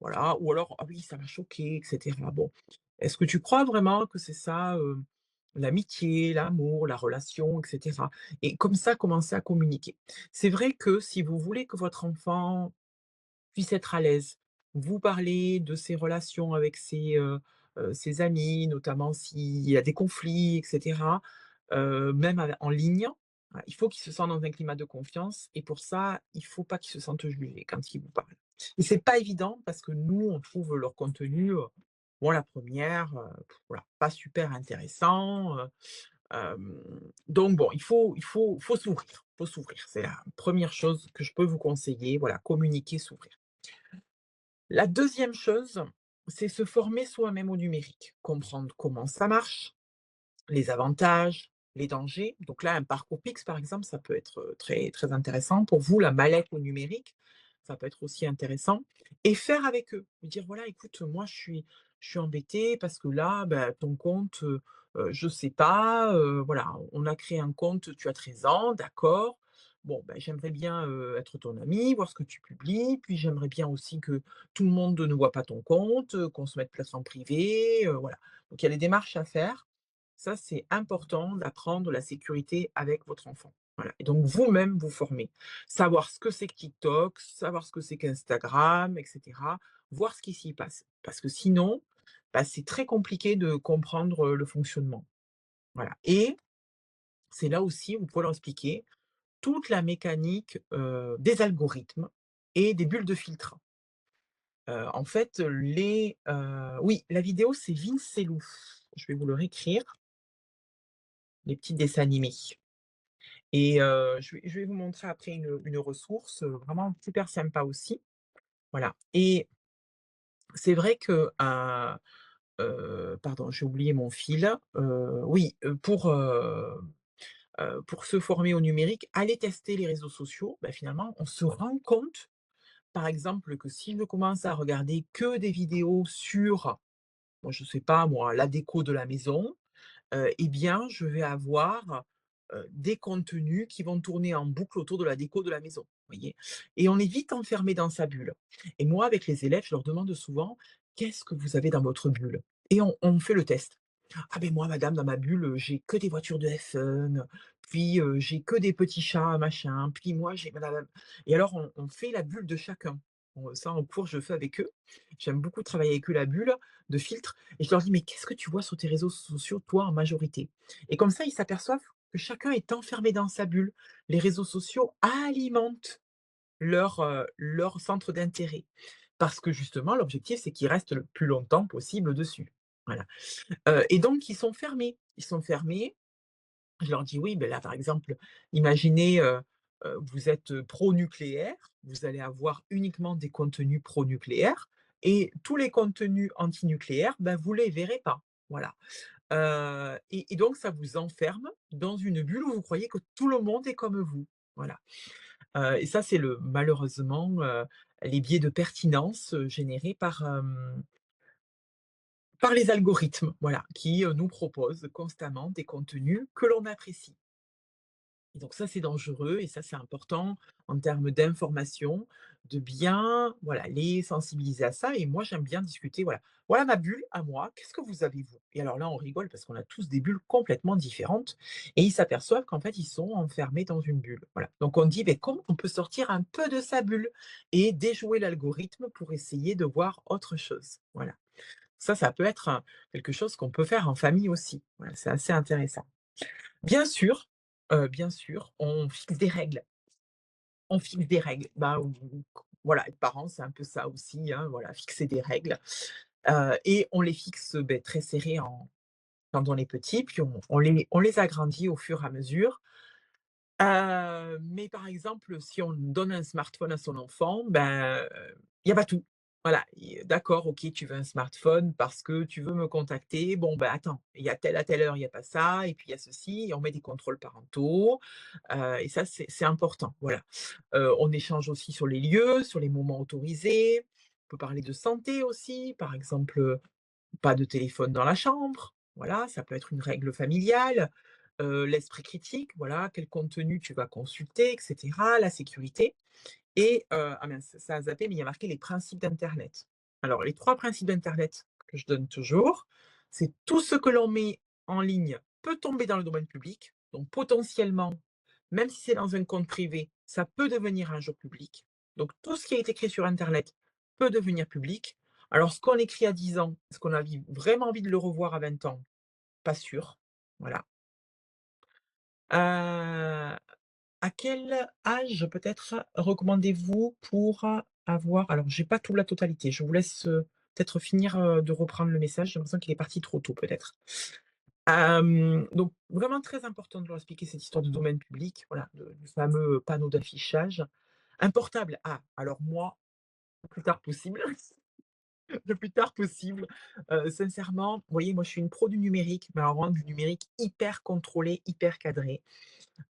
Voilà, ou alors: «Ah oui, ça m'a choqué» et cetera. Bon, est-ce que tu crois vraiment que c'est ça, l'amitié, l'amour, la relation et cetera? Et comme ça, commencer à communiquer. C'est vrai que si vous voulez que votre enfant puisse être à l'aise, vous parler de ses relations avec ses amis, notamment s'il y a des conflits et cetera, même en ligne, il faut qu'il se sente dans un climat de confiance et pour ça, il faut pas qu'il se sente jugé quand il vous parle. Et c'est pas évident parce que nous, on trouve leur contenu, bon la première, voilà, pas super intéressant, donc bon, faut s'ouvrir, faut s'ouvrir. C'est la première chose que je peux vous conseiller, voilà, communiquer, s'ouvrir. La deuxième chose, c'est se former soi-même au numérique, comprendre comment ça marche, les avantages, les dangers. Donc là, un parcours Pix, par exemple, ça peut être, très très intéressant pour vous. La mallette au numérique, ça peut être aussi intéressant et faire avec eux. Lui dire: «Voilà, écoute, moi, je suis embêté parce que là, bah, ton compte, je sais pas, voilà, on a créé un compte, tu as 13 ans, d'accord. Bon, ben, j'aimerais bien, être ton ami, voir ce que tu publies, puis j'aimerais bien aussi que tout le monde ne voit pas ton compte, qu'on se mette peut-être en privé», voilà. Donc il y a des démarches à faire. Ça, c'est important d'apprendre la sécurité avec votre enfant. Voilà et donc vous-même vous former. Savoir ce que c'est que TikTok, savoir ce que c'est qu'Instagram et cetera, voir ce qui s'y passe. Parce que sinon, bah, c'est très compliqué de comprendre, le fonctionnement. Voilà et c'est là aussi où vous pouvez leur expliquer toute la mécanique, des algorithmes et des bulles de filtre. En fait, oui, la vidéo, c'est Vincelou. Je vais vous le réécrire. les petits dessins animés. Et je vais vous montrer après une ressource, vraiment super sympa aussi. Voilà. Et c'est vrai que, pardon, j'ai oublié mon fil. Oui, pour se former au numérique, aller tester les réseaux sociaux, bah, finalement, on se rend compte, par exemple, que si je commence à regarder que des vidéos sur, moi, je sais pas moi, la déco de la maison, eh bien, je vais avoir, des contenus qui vont tourner en boucle autour de la déco de la maison, vous voyez? Et on est vite enfermé dans sa bulle. Et moi, avec les élèves, je leur demande souvent: «Qu'est-ce que vous avez dans votre bulle?» Et on fait le test. «Ah ben moi madame, dans ma bulle, j'ai que des voitures de F1, puis, j'ai que des petits chats machin, puis moi j'ai blablabla». Et alors on fait la bulle de chacun. Ça en cours, je fais avec eux. J'aime beaucoup travailler avec eux la bulle de filtre et je leur dis: «Mais qu'est-ce que tu vois sur tes réseaux sociaux, toi, en majorité?» Et comme ça, ils s'aperçoivent que chacun est enfermé dans sa bulle. Les réseaux sociaux alimentent leur centre d'intérêt. Parce que justement, l'objectif, c'est qu'ils restent le plus longtemps possible dessus. Voilà. Et donc ils sont fermés. Ils sont fermés. Je leur dis: «Oui, ben là, par exemple, imaginez, vous êtes, pro-nucléaire, vous allez avoir uniquement des contenus pro-nucléaires et tous les contenus anti-nucléaires, ben, vous les verrez pas». Voilà. Et donc ça vous enferme dans une bulle où vous croyez que tout le monde est comme vous. Voilà. Et ça, c'est malheureusement, les biais de pertinence, générés par les algorithmes, voilà, qui, nous proposent constamment des contenus que l'on apprécie. Et donc ça, c'est dangereux et ça, c'est important en termes d'information, de bien, voilà, les sensibiliser à ça. Et moi, j'aime bien discuter, voilà. Voilà ma bulle à moi, qu'est-ce que vous avez vous? Et alors là, on rigole parce qu'on a tous des bulles complètement différentes et ils s'aperçoivent qu'en fait, ils sont enfermés dans une bulle. Voilà. Donc on dit, mais comment on peut sortir un peu de sa bulle et déjouer l'algorithme pour essayer de voir autre chose? Voilà. Ça peut être quelque chose qu'on peut faire en famille aussi. Voilà, c'est assez intéressant. Bien sûr, on fixe des règles. On fixe des règles. Bah, voilà, être parent, c'est un peu ça aussi, hein, voilà, fixer des règles, et on les fixe, beh, très serrées quand on est petit, puis on les agrandit au fur et à mesure. Mais par exemple, si on donne un smartphone à son enfant, ben, il y a pas tout. Voilà, d'accord, OK, tu veux un smartphone parce que tu veux me contacter. Bon, ben, attends, il y a telle à telle heure, il y a pas ça et puis il y a ceci et on met des contrôles parentaux, et ça, c'est important, voilà. On échange aussi sur les lieux, sur les moments autorisés. On peut parler de santé aussi, par exemple, pas de téléphone dans la chambre, voilà, ça peut être une règle familiale. L'esprit critique, voilà, quel contenu tu vas consulter et cetera, la sécurité et ah mince, ça a zappé, mais il y a marqué les principes d'internet. Alors les 3 principes d'internet que je donne toujours, c'est tout ce que l'on met en ligne peut tomber dans le domaine public, donc potentiellement, même si c'est dans un compte privé, ça peut devenir un jour public. Donc tout ce qui est écrit sur internet peut devenir public. Alors ce qu'on écrit à 10 ans, est-ce qu'on a vraiment envie de le revoir à 20 ans? Pas sûr, voilà. Heu, à quel âge peut-être recommandez-vous pour avoir, alors j'ai pas tout la totalité, je vous laisse, peut-être finir, de reprendre le message, j'ai l'impression qu'il est parti trop tôt peut-être. Donc vraiment très important de leur expliquer cette histoire de domaine public, voilà, du fameux panneau d'affichage. Un portable, alors moi, le plus tard possible, le plus tard possible. Sincèrement, vous voyez, moi je suis une pro du numérique, mais alors vraiment du numérique hyper contrôlé, hyper cadré.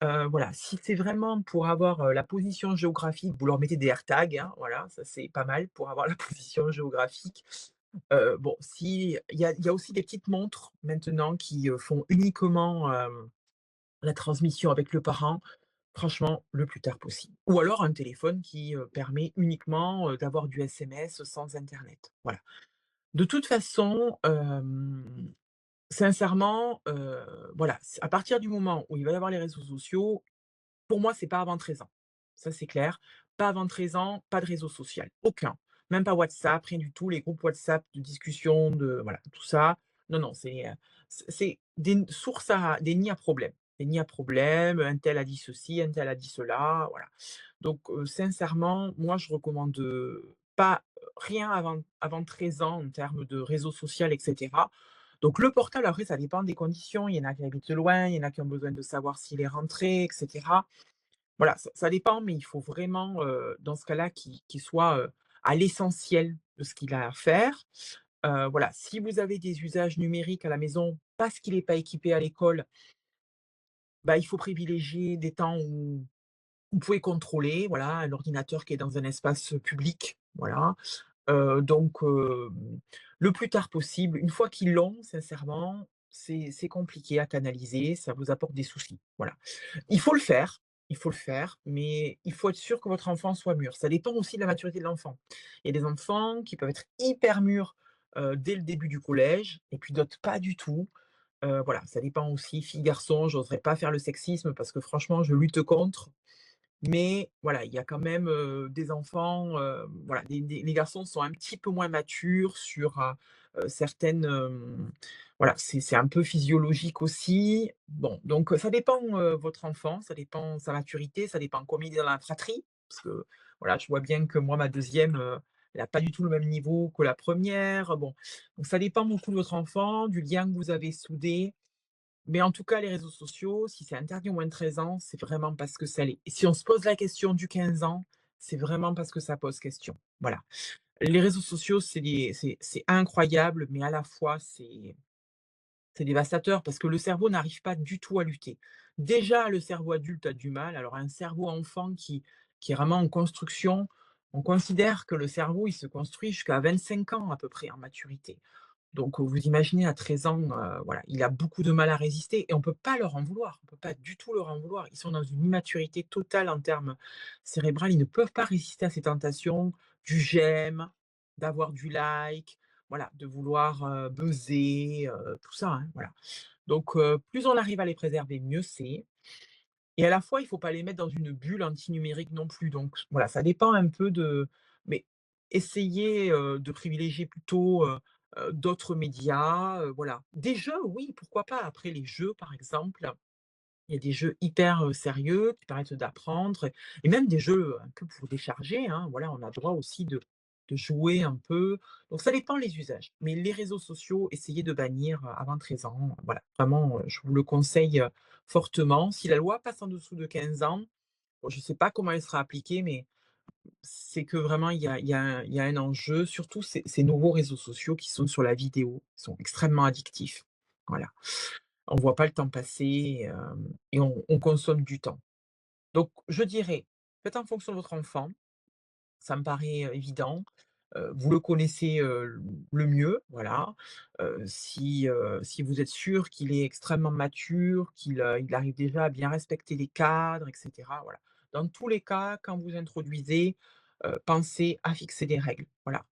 Voilà, si c'est vraiment pour avoir, la position géographique, vous leur mettez des AirTags, hein, voilà, ça c'est pas mal pour avoir la position géographique. Bon, si il y a aussi des petites montres maintenant qui, font uniquement, la transmission avec le parent. Franchement, le plus tard possible. Ou alors un téléphone qui, permet uniquement, d'avoir du SMS sans internet. Voilà. De toute façon, sincèrement, voilà, à partir du moment où il va y avoir les réseaux sociaux, pour moi, c'est pas avant 13 ans. Ça, c'est clair. Pas avant 13 ans, pas de réseau social, aucun. Même pas WhatsApp, rien du tout. Les groupes WhatsApp de discussion, de voilà, tout ça. Non, non, c'est des sources à des nids à problèmes. Des nids à problèmes, un tel a dit ceci, un tel a dit cela, voilà. Donc, sincèrement, moi, je recommande, pas rien avant 13 ans en termes de réseau social et cetera. Donc le portable, après, ça dépend des conditions. Il y en a qui habitent loin, il y en a qui ont besoin de savoir s'il est rentré, et cetera. Voilà, ça dépend, mais il faut vraiment, dans ce cas-là, qu'il soit, à l'essentiel de ce qu'il a à faire. Voilà, si vous avez des usages numériques à la maison parce qu'il est pas équipé à l'école, bah, il faut privilégier des temps où vous pouvez contrôler, voilà, un ordinateur qui est dans un espace, public, voilà. Donc le plus tard possible. Une fois qu'ils l'ont, sincèrement, c'est compliqué à canaliser, ça vous apporte des soucis, voilà. Il faut le faire, il faut le faire, mais il faut être sûr que votre enfant soit mûr. Ça dépend aussi de la maturité de l'enfant. Il y a des enfants qui peuvent être hyper mûrs, dès le début du collège et puis d'autres pas du tout. Voilà, ça dépend aussi filles, garçons, j'oserais pas faire le sexisme parce que franchement je lutte contre. Mais voilà, il y a quand même, des enfants, voilà, les garçons sont un petit peu moins matures sur, certaines, voilà, c'est un peu physiologique aussi. Bon, donc ça dépend, votre enfant, ça dépend sa maturité, ça dépend combien il est dans la fratrie. Parce que voilà, je vois bien que moi ma deuxième e elle a pas du tout le même niveau que la première. Bon, donc ça dépend beaucoup de votre enfant, du lien que vous avez soudé. Mais en tout cas, les réseaux sociaux, si c'est interdit aux moins de 13 ans, c'est vraiment parce que ça l'est. Et si on se pose la question du 15 ans, c'est vraiment parce que ça pose question. Voilà. Les réseaux sociaux, c'est incroyable, mais à la fois, c'est dévastateur parce que le cerveau n'arrive pas du tout à lutter. Déjà, le cerveau adulte a du mal. Alors, un cerveau enfant qui est vraiment en construction, on considère que le cerveau, il se construit jusqu'à 25 ans à peu près en maturité. Donc, vous imaginez à 13 ans, voilà, il a beaucoup de mal à résister et on peut pas leur en vouloir. On peut pas du tout leur en vouloir. Ils sont dans une immaturité totale en termes cérébral. Ils ne peuvent pas résister à ces tentations du j'aime, d'avoir du like, voilà, de vouloir, buzzer, tout ça, hein, voilà. Donc, plus on arrive à les préserver, mieux c'est. Et à la fois, il faut pas les mettre dans une bulle anti-numérique non plus. Donc voilà, ça dépend un peu de mais essayez, de privilégier plutôt, d'autres médias, voilà. Des jeux, oui, pourquoi pas. Après les jeux, par exemple, il y a des jeux hyper, sérieux qui permettent d'apprendre et même des jeux un peu pour décharger, hein. Voilà, on a le droit aussi de jouer un peu. Donc ça dépend les usages. Mais les réseaux sociaux, essayez de bannir, avant 13 ans. Voilà, vraiment, je vous le conseille, fortement. Si la loi passe en dessous de 15 ans, bon, je ne sais pas comment elle sera appliquée, mais c'est que vraiment il y a un enjeu, surtout ces nouveaux réseaux sociaux qui sont sur la vidéo, sont extrêmement addictifs. Voilà. On voit pas le temps passer, et on consomme du temps. Donc je dirais, faites en fonction de votre enfant, ça me paraît, évident. Vous le connaissez, le mieux, voilà. Si vous êtes sûr qu'il est extrêmement mature, il arrive déjà à bien respecter les cadres et cetera, voilà. Dans tous les cas, quand vous introduisez, pensez à fixer des règles, voilà.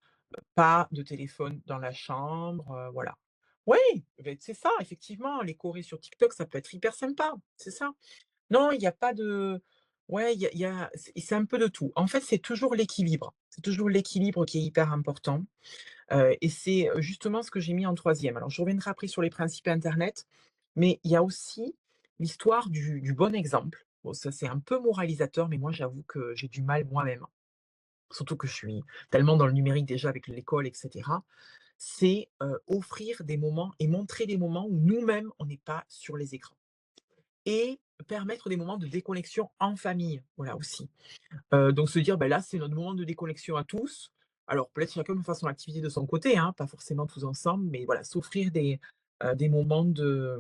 Pas de téléphone dans la chambre, voilà. Oui, beh, c'est ça, effectivement, les chorés sur TikTok, ça peut être hyper sympa, c'est ça. Non, il y a pas de ouais, il y a c'est un peu de tout. En fait, c'est toujours l'équilibre. C'est toujours l'équilibre qui est hyper important, et c'est, justement ce que j'ai mis en troisième. Alors je reviendrai après sur les principes internet, mais il y a aussi l'histoire du bon exemple. Bon, ça, c'est un peu moralisateur, mais moi, j'avoue que j'ai du mal moi-même, surtout que je suis tellement dans le numérique déjà avec l'école et cetera. C'est, offrir des moments et montrer des moments où nous-mêmes, on n'est pas sur les écrans et permettre des moments de déconnexion en famille, voilà aussi. Donc se dire: «Bah, là, c'est notre moment de déconnexion à tous». Alors peut-être chacun fasse son activité de son côté, hein, pas forcément tous ensemble, mais voilà, s'offrir des moments de,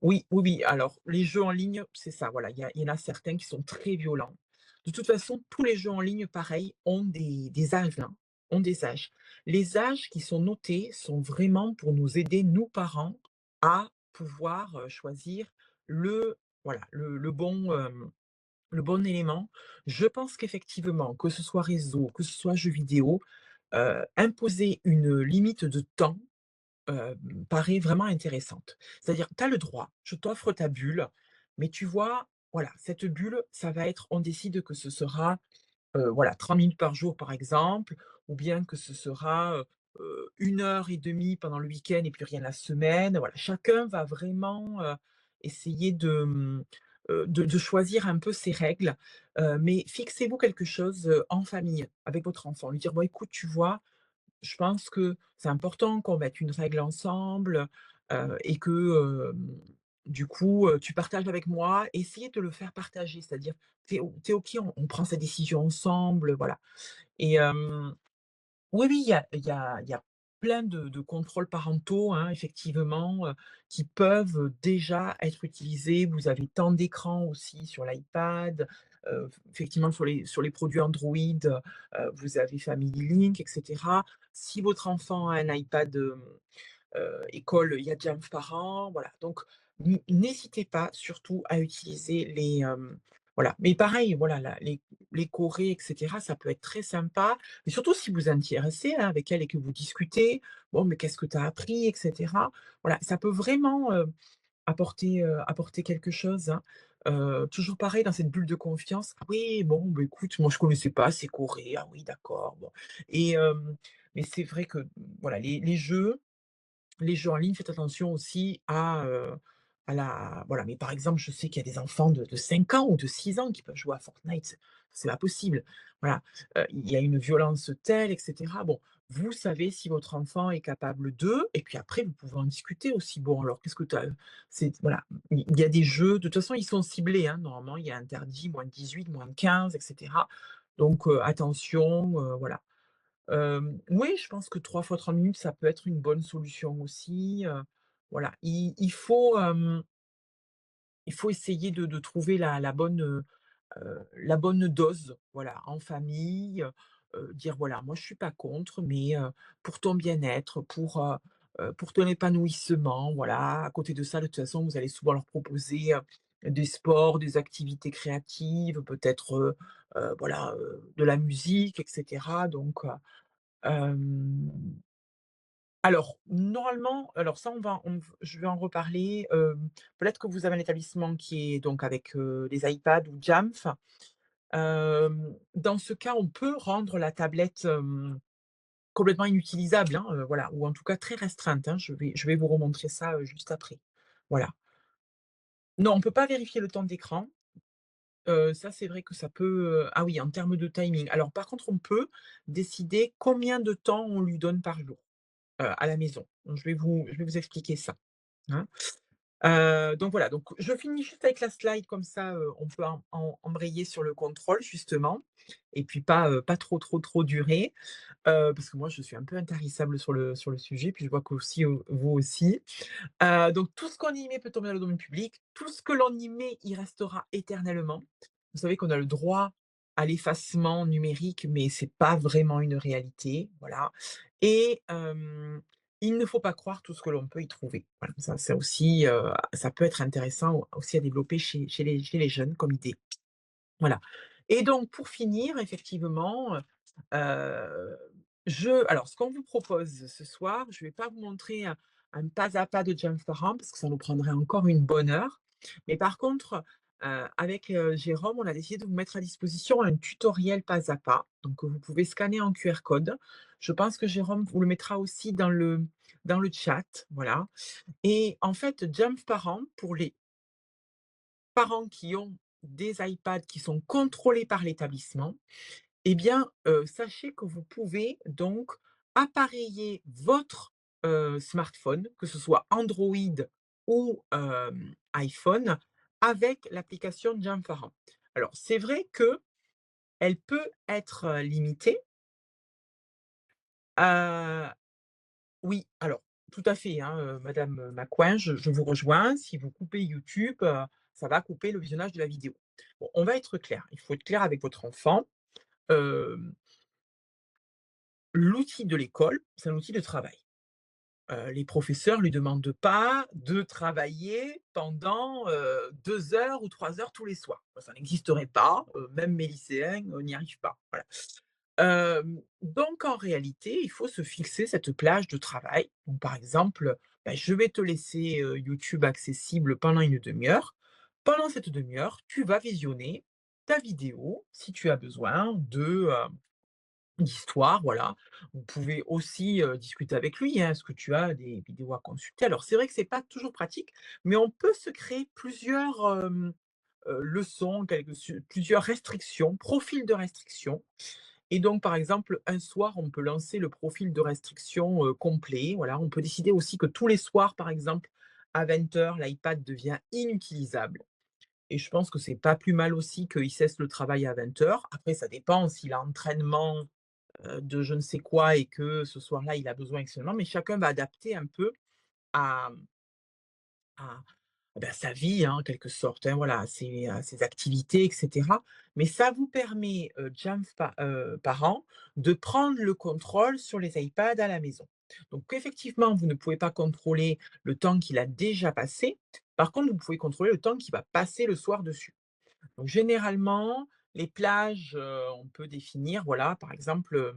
oui, oui, oui, alors les jeux en ligne, c'est ça, voilà, il y en a certains qui sont très violents. De toute façon, tous les jeux en ligne, pareil, ont des âges, hein, ont des âges. Les âges qui sont notés sont vraiment pour nous aider, nous parents, à pouvoir, choisir le voilà, le bon élément. Je pense qu'effectivement, que ce soit réseau, que ce soit jeux vidéo, imposer une limite de temps paraît vraiment intéressante. C'est-à-dire, tu as le droit, je t'offre ta bulle, mais tu vois, voilà, cette bulle, ça va être on décide que ce sera, voilà, 30 minutes par jour, par exemple, ou bien que ce sera, 1 heure et demie pendant le week-end et puis rien la semaine. Voilà, chacun va vraiment, essayer de choisir un peu ses règles, mais fixez-vous quelque chose, en famille, avec votre enfant. Lui dire: «Bon écoute, tu vois, je pense que c'est important qu'on mette une règle ensemble, et que, du coup, tu partages avec moi. Essayez de le faire partager, c'est-à-dire: «Tu es OK, on prend cette décision ensemble», voilà. Et oui, oui, il y a plein de contrôles parentaux, hein, effectivement, qui peuvent déjà être utilisés. Vous avez tant d'écrans aussi sur l'iPad, effectivement sur les produits Android, vous avez Family Link et cetera. Si votre enfant a un iPad, école, il y a déjà un parent, voilà. Donc n'hésitez pas surtout à utiliser voilà. Mais pareil, voilà, les chorés et cetera, ça peut être très sympa. Mais surtout si vous êtes intéressé, hein, avec elle et que vous discutez: «Bon, mais qu'est-ce que tu as appris?» et cetera. Voilà, ça peut vraiment, apporter quelque chose, hein. Toujours pareil dans cette bulle de confiance: «Ah oui, bon, bah, écoute, moi je connaissais pas ces chorés. Ah oui, d'accord, bon». Et mais c'est vrai que, voilà, les jeux en ligne, faites attention aussi à la voilà, mais par exemple, je sais qu'il y a des enfants de 5 ans ou de 6 ans qui peuvent jouer à Fortnite, c'est pas possible. Voilà, il y a une violence telle et cetera. Bon, vous savez si votre enfant est capable de et puis après vous pouvez en discuter aussi. Bon alors qu'est-ce que tu as c'est voilà, il y a des jeux, de toute façon ils sont ciblés, hein, normalement il y a interdit -18, -15 et cetera. Donc attention, voilà. Oui, je pense que 3 fois 30 minutes, ça peut être une bonne solution aussi, voilà. Il faut essayer de trouver la bonne dose, voilà, en famille, dire: «Voilà, moi je suis pas contre, mais pour ton bien-être, pour ton épanouissement», voilà. À côté de ça, de toute façon, vous allez souvent leur proposer, des sports, des activités créatives, peut-être, voilà, de la musique et cetera. Donc Hem, alors normalement, alors ça je vais en reparler, peut-être que vous avez un établissement qui est donc avec, les iPads ou Jamf. Dans ce cas, on peut rendre la tablette, complètement inutilisable, hein, voilà, ou en tout cas très restreinte, hein. Je vais vous remontrer ça, juste après. Voilà. Non, on peut pas vérifier le temps d'écran, ça c'est vrai que ça peut, ah oui, en termes de timing. Alors par contre, on peut décider combien de temps on lui donne par jour. À la maison. Donc je vais vous expliquer ça, hein. Donc voilà, donc je finis juste avec la slide comme ça, on peut embrayer sur le contrôle justement et puis pas trop, trop, trop durer, parce que moi je suis un peu intarissable sur le sujet, puis je vois qu'aussi, vous aussi. Donc tout ce qu'on y met peut tomber dans le domaine public, tout ce que l'on y met, y restera éternellement. Vous savez qu'on a le droit à l'effacement numérique, mais c'est pas vraiment une réalité, voilà. Et il ne faut pas croire tout ce que l'on peut y trouver. Voilà, ça aussi, ça peut être intéressant aussi à développer chez les jeunes comme idée. Voilà. Et donc pour finir, effectivement, alors ce qu'on vous propose ce soir, je ne vais pas vous montrer un pas à pas de James Parent parce que ça nous prendrait encore une bonne heure. Mais par contre, avec, Jérôme, on a décidé de vous mettre à disposition un tutoriel pas à pas, donc que vous pouvez scanner en QR code. Je pense que Jérôme vous le mettra aussi dans le chat, voilà. Et en fait, James Parent, pour les parents qui ont des iPads qui sont contrôlés par l'établissement, eh bien, sachez que vous pouvez donc appareiller votre, smartphone, que ce soit Android ou iPhone, avec l'application Jamfaran. Alors c'est vrai qu'elle peut être, limitée. Oui, alors tout à fait, hein, madame, Macoin, je vous rejoins. Si vous coupez YouTube, ça va couper le visionnage de la vidéo. Bon, on va être clair, il faut être clair avec votre enfant. Hem, L'outil de l'école, c'est un outil de travail. Les professeurs lui demandent pas de travailler pendant, 2 heures ou 3 heures tous les soirs. Ça n'existerait pas, même mes lycéens, n'y arrivent pas, voilà. Donc en réalité, il faut se fixer cette plage de travail. Donc par exemple, bah, je vais te laisser, YouTube accessible pendant une demi heure. Pendant cette demi heure, tu vas visionner ta vidéo si tu as besoin d'histoire, voilà. Vous pouvez aussi, discuter avec lui, hein. Est-ce que tu as des vidéos à consulter? Alors c'est vrai que c'est pas toujours pratique, mais on peut se créer plusieurs, leçons, plusieurs restrictions, profils de restrictions Et donc, par exemple, un soir, on peut lancer le profil de restriction, complet. Voilà, on peut décider aussi que tous les soirs, par exemple, à 20 h, l'iPad devient inutilisable. Et je pense que c'est pas plus mal aussi qu'il cesse le travail à 20 h. Après, ça dépend s'il a entraînement, de je ne sais quoi et que ce soir-là, il a besoin exceptionnellement, mais chacun va adapter un peu à à sa vie, hein, en quelque sorte, hein, voilà, à ses activités et cetera. Mais ça vous permet, parents, de prendre le contrôle sur les iPads à la maison. Donc effectivement, vous ne pouvez pas contrôler le temps qu'il a déjà passé. Par contre, vous pouvez contrôler le temps qu'il va passer le soir dessus. Donc généralement, les plages, on peut définir, voilà, par exemple,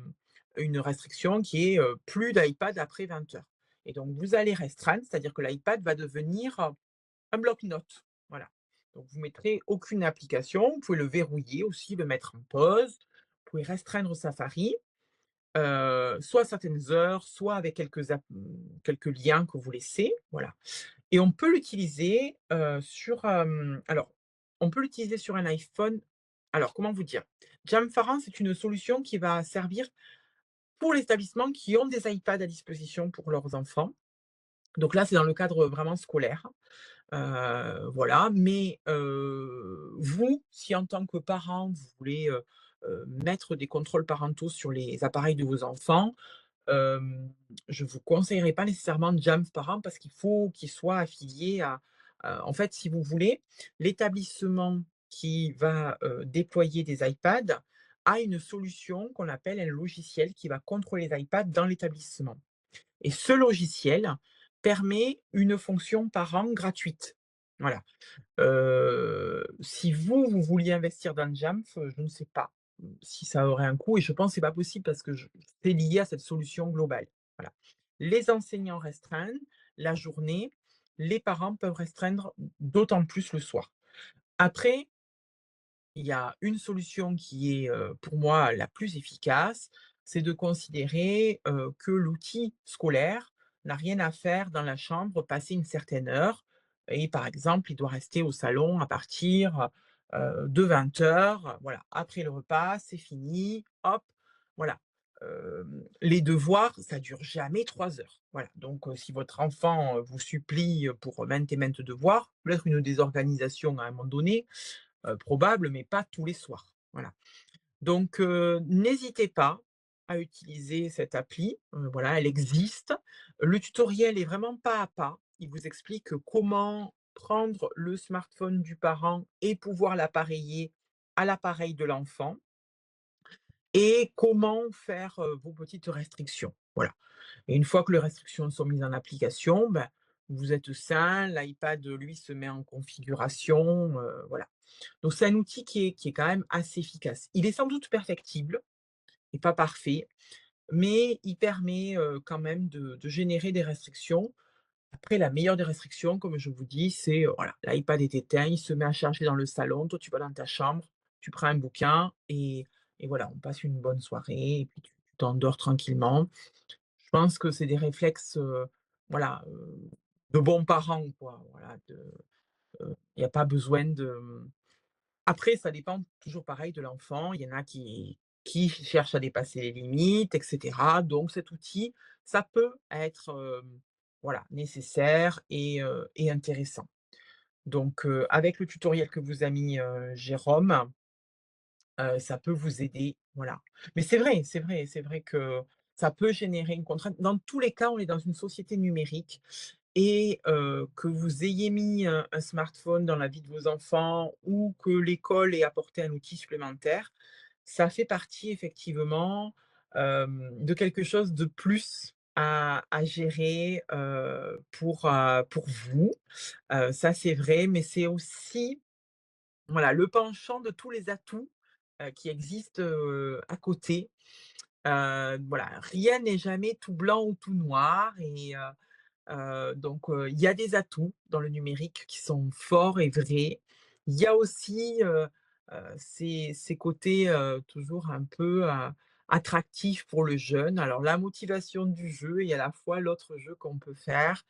une restriction qui est, plus d'iPad après 20 h. Et donc vous allez restreindre, c'est-à-dire que l'iPad va devenir, un bloc-notes. Voilà. Donc vous mettrez aucune application, vous pouvez le verrouiller aussi, le mettre en pause, vous pouvez restreindre Safari, soit à certaines heures, soit avec quelques liens que vous laissez, voilà. Et on peut l'utiliser, on peut l'utiliser sur un iPhone. Alors, comment vous dire? Jamfaran, c'est une solution qui va servir pour les établissements qui ont des iPads à disposition pour leurs enfants. Donc là, c'est dans le cadre vraiment scolaire, voilà. Mais, vous, si en tant que parent, vous voulez, mettre des contrôles parentaux sur les appareils de vos enfants, je ne vous conseillerais pas nécessairement Jamf Parents parce qu'il faut qu'il soit affilié en fait, si vous voulez, l'établissement qui va, déployer des iPads a une solution qu'on appelle un logiciel qui va contrôler les iPads dans l'établissement. Et ce logiciel permet une fonction parent gratuite. Voilà. Si vous vouliez investir dans Jamf, je ne sais pas, si ça aurait un coût et je pense que c'est pas possible parce que c'est lié à cette solution globale. Voilà. Les enseignants restreignent la journée, les parents peuvent restreindre d'autant plus le soir. Après, il y a une solution qui est, pour moi la plus efficace, c'est de considérer, que l'outil scolaire n'a rien à faire dans la chambre passé une certaine heure et par exemple, il doit rester au salon à partir, de 20 h. Voilà. Après le repas, c'est fini, hop, voilà. Les devoirs, ça dure jamais 3 heures. Voilà, donc si votre enfant, vous supplie, pour maintes et maintes devoirs, peut-être une désorganisation à un moment donné, probable, mais pas tous les soirs. Voilà. Donc, n'hésitez pas à utiliser cette appli. Voilà, elle existe. Le tutoriel est vraiment pas à pas. Il vous explique comment prendre le smartphone du parent et pouvoir l'appareiller à l'appareil de l'enfant et comment faire, vos petites restrictions. Voilà. Et une fois que les restrictions sont mises en application, ben, vous êtes sain, l'iPad, lui, se met en configuration, voilà. Donc c'est un outil qui est quand même assez efficace. Il est sans doute perfectible et pas parfait, mais il permet, quand même de générer des restrictions. Après la meilleure des restrictions, comme je vous dis, c'est, voilà, l'iPad est éteint, il se met à charger dans le salon, toi tu vas dans ta chambre, tu prends un bouquin et voilà, on passe une bonne soirée et puis tu t'endors tranquillement. Je pense que c'est des réflexes, voilà, de bons parents, quoi, voilà, il y a pas besoin de après ça dépend toujours pareil de l'enfant. Il y en a qui cherchent à dépasser les limites et cetera. Donc cet outil, ça peut être, voilà, nécessaire et intéressant. Donc, avec le tutoriel que vous a mis, Jérôme, ça peut vous aider, voilà. Mais c'est vrai que ça peut générer une contrainte. Dans tous les cas, on est dans une société numérique et que vous ayez mis un smartphone dans la vie de vos enfants ou que l'école ait apporté un outil supplémentaire, ça fait partie effectivement, de quelque chose de plus à gérer, pour vous. Ça, c'est vrai, mais c'est aussi voilà, le penchant de tous les atouts, qui existent, à côté. Voilà, rien n'est jamais tout blanc ou tout noir et donc il y a des atouts dans le numérique qui sont forts et vrais. Il y a aussi, ces côtés, toujours un peu, attractifs pour le jeune. Alors la motivation du jeu et à la fois l'autre jeu qu'on peut faire.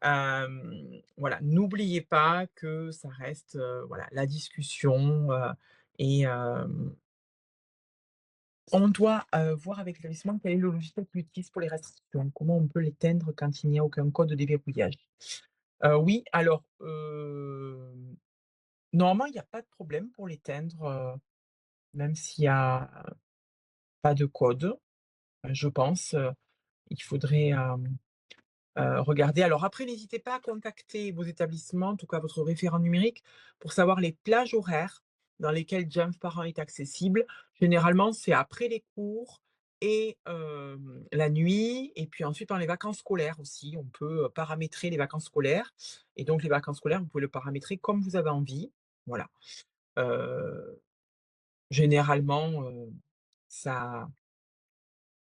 Voilà, n'oubliez pas que ça reste, voilà, la discussion, et On doit voir avec l'établissement quel est le logiciel qu'il utilise pour les restrictions. Comment on peut l'éteindre quand il n'y a aucun code de déverrouillage? Oui, alors, normalement, il n'y a pas de problème pour l'éteindre, même s'il y a pas de code, je pense, il faudrait, regarder. Alors après, n'hésitez pas à contacter vos établissements, en tout cas votre référent numérique, pour savoir les plages horaires dans lesquelles Jump Parents est accessible. Généralement, c'est après les cours et la nuit et puis ensuite dans les vacances scolaires aussi. On peut, paramétrer les vacances scolaires et donc les vacances scolaires, vous pouvez le paramétrer comme vous avez envie. Voilà. Heu, généralement, ça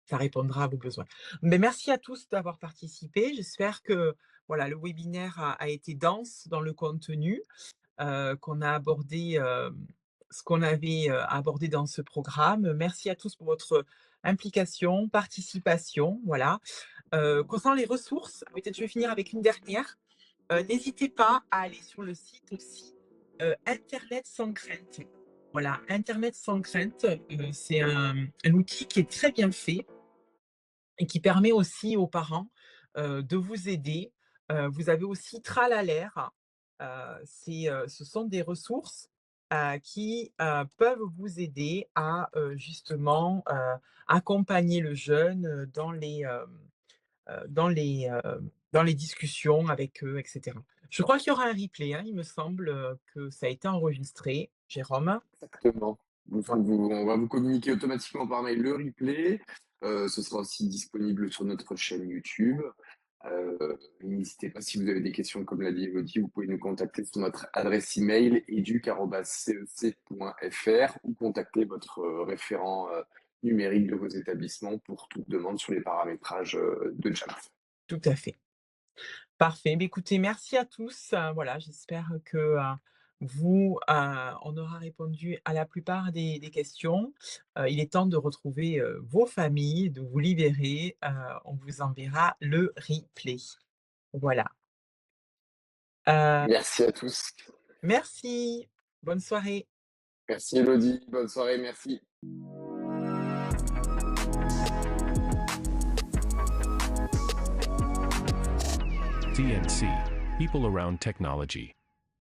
ça répondra à vos besoins. Mais merci à tous d'avoir participé. J'espère que, voilà, le webinaire a été dense dans le contenu, qu'on a abordé, ce qu'on avait, abordé dans ce programme. Merci à tous pour votre implication, participation, voilà. Concernant les ressources, peut-être je vais finir avec une dernière. N'hésitez pas à aller sur le site aussi, Internet sans crainte. Voilà, Internet sans crainte, c'est un outil qui est très bien fait et qui permet aussi aux parents, de vous aider. Vous avez aussi Tralalaire, ce sont des ressources, qui, peuvent vous aider à, justement, accompagner le jeune, dans les discussions avec eux et cetera. Je crois qu'il y aura un replay, hein, il me semble, que ça a été enregistré, Jérôme? Exactement. On va vous communiquer automatiquement par mail le replay. Ce sera aussi disponible sur notre chaîne YouTube. N'hésitez pas, si vous avez des questions, comme l'a dit Elodie, vous pouvez nous contacter sur notre adresse email educ@cec.fr ou contacter votre référent numérique de vos établissements pour toute demande sur les paramétrages de Jump. Tout à fait. Parfait. Beh, écoutez, merci à tous. Voilà, j'espère que, on aura répondu à la plupart des questions. Il est temps de retrouver, vos familles, de vous libérer. On vous enverra le replay. Voilà. Merci à tous. Merci. Bonne soirée. Merci Elodie. Bonne soirée. Merci. CNC, People Around Technology.